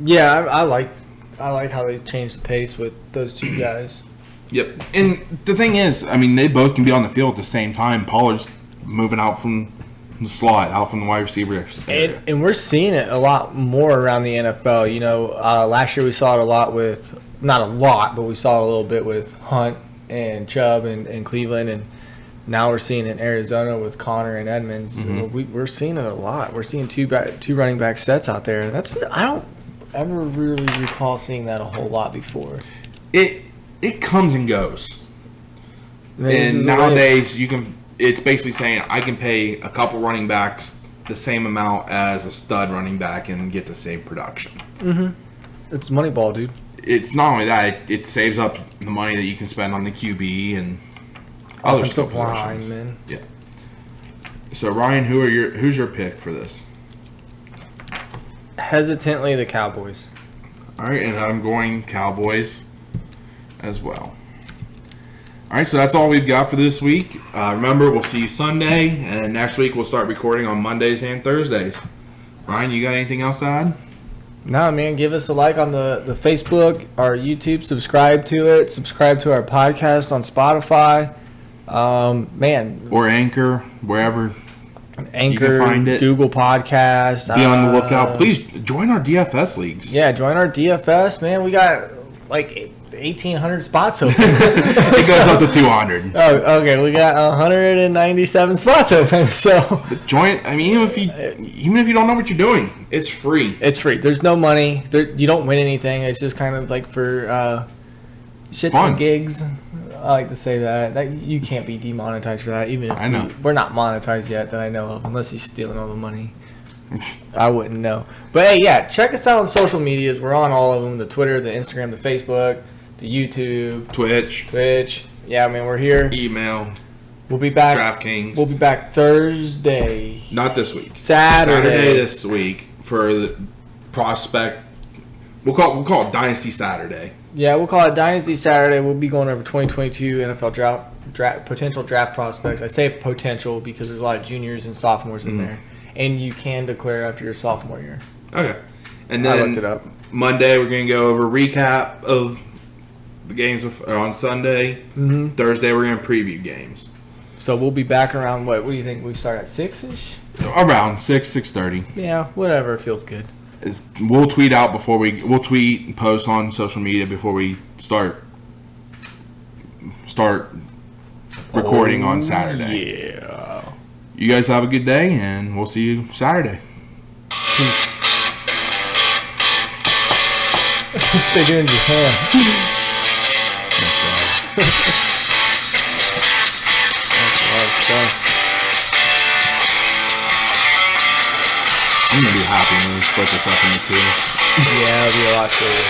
Yeah, I like how they changed the pace with those two guys. Yep. And the thing is, I mean, they both can be on the field at the same time. Pollard's moving out from the slot, out from the wide receiver. And we're seeing it a lot more around the NFL. You know, last year we saw it a lot with, not a lot, but we saw it a little bit with Hunt and Chubb and Cleveland. And now we're seeing it in Arizona with Connor and Edmonds. Mm-hmm. We're seeing it a lot. We're seeing two running back sets out there. I don't ever really recall seeing that a whole lot before. It comes and goes. And nowadays it's basically saying I can pay a couple running backs the same amount as a stud running back and get the same production. Mm-hmm. It's Moneyball, dude. It's not only that, it saves up the money that you can spend on the QB and other stuff. Lineman. Yeah. So Ryan, who's your pick for this? Hesitantly, the Cowboys. All right, and I'm going Cowboys as well. All right, so that's all we've got for this week. Remember, we'll see you Sunday, and next week we'll start recording on Mondays and Thursdays. Ryan, you got anything else to add? No, man, give us a like on the Facebook, our YouTube, subscribe to it, subscribe to our podcast on Spotify. Man. Or Anchor, wherever Anchor, you can find it. Google Podcasts. Be on the lookout. Please join our DFS leagues. Yeah, join our DFS, man. We got like 1,800 spots open. It goes up to 200. Oh, okay. We got 197 spots open. So join. I mean, even if you don't know what you're doing, it's free. It's free. There's no money. You don't win anything. It's just kind of like for shits and gigs. I like to say that you can't be demonetized for that. Even if we're not monetized yet that I know of, unless he's stealing all the money. I wouldn't know. But hey, yeah, check us out on social medias. We're on all of them: the Twitter, the Instagram, the Facebook, the YouTube, Twitch. Yeah, I mean, we're here. Email. We'll be back. DraftKings. We'll be back Thursday. Not this week. Saturday this week for the prospect. We'll call it Dynasty Saturday. Yeah, we'll call it Dynasty Saturday. We'll be going over 2022 NFL draft potential draft prospects. I say potential because there's a lot of juniors and sophomores in there, and you can declare after your sophomore year. Okay, and then I looked it up. Monday we're going to go over recap of the games on Sunday. Mm-hmm. Thursday we're going to preview games. So we'll be back around what do you think? We start at 6ish? Around 6:30. Yeah, whatever feels good. We'll tweet out we'll tweet and post on social media before we start recording on Saturday. Yeah. You guys have a good day, and we'll see you Saturday. Peace. Stay doing your hand. That's a lot of stuff. I'm going to be happy when we split this up into 2. Yeah, it'll be a lot sweeter.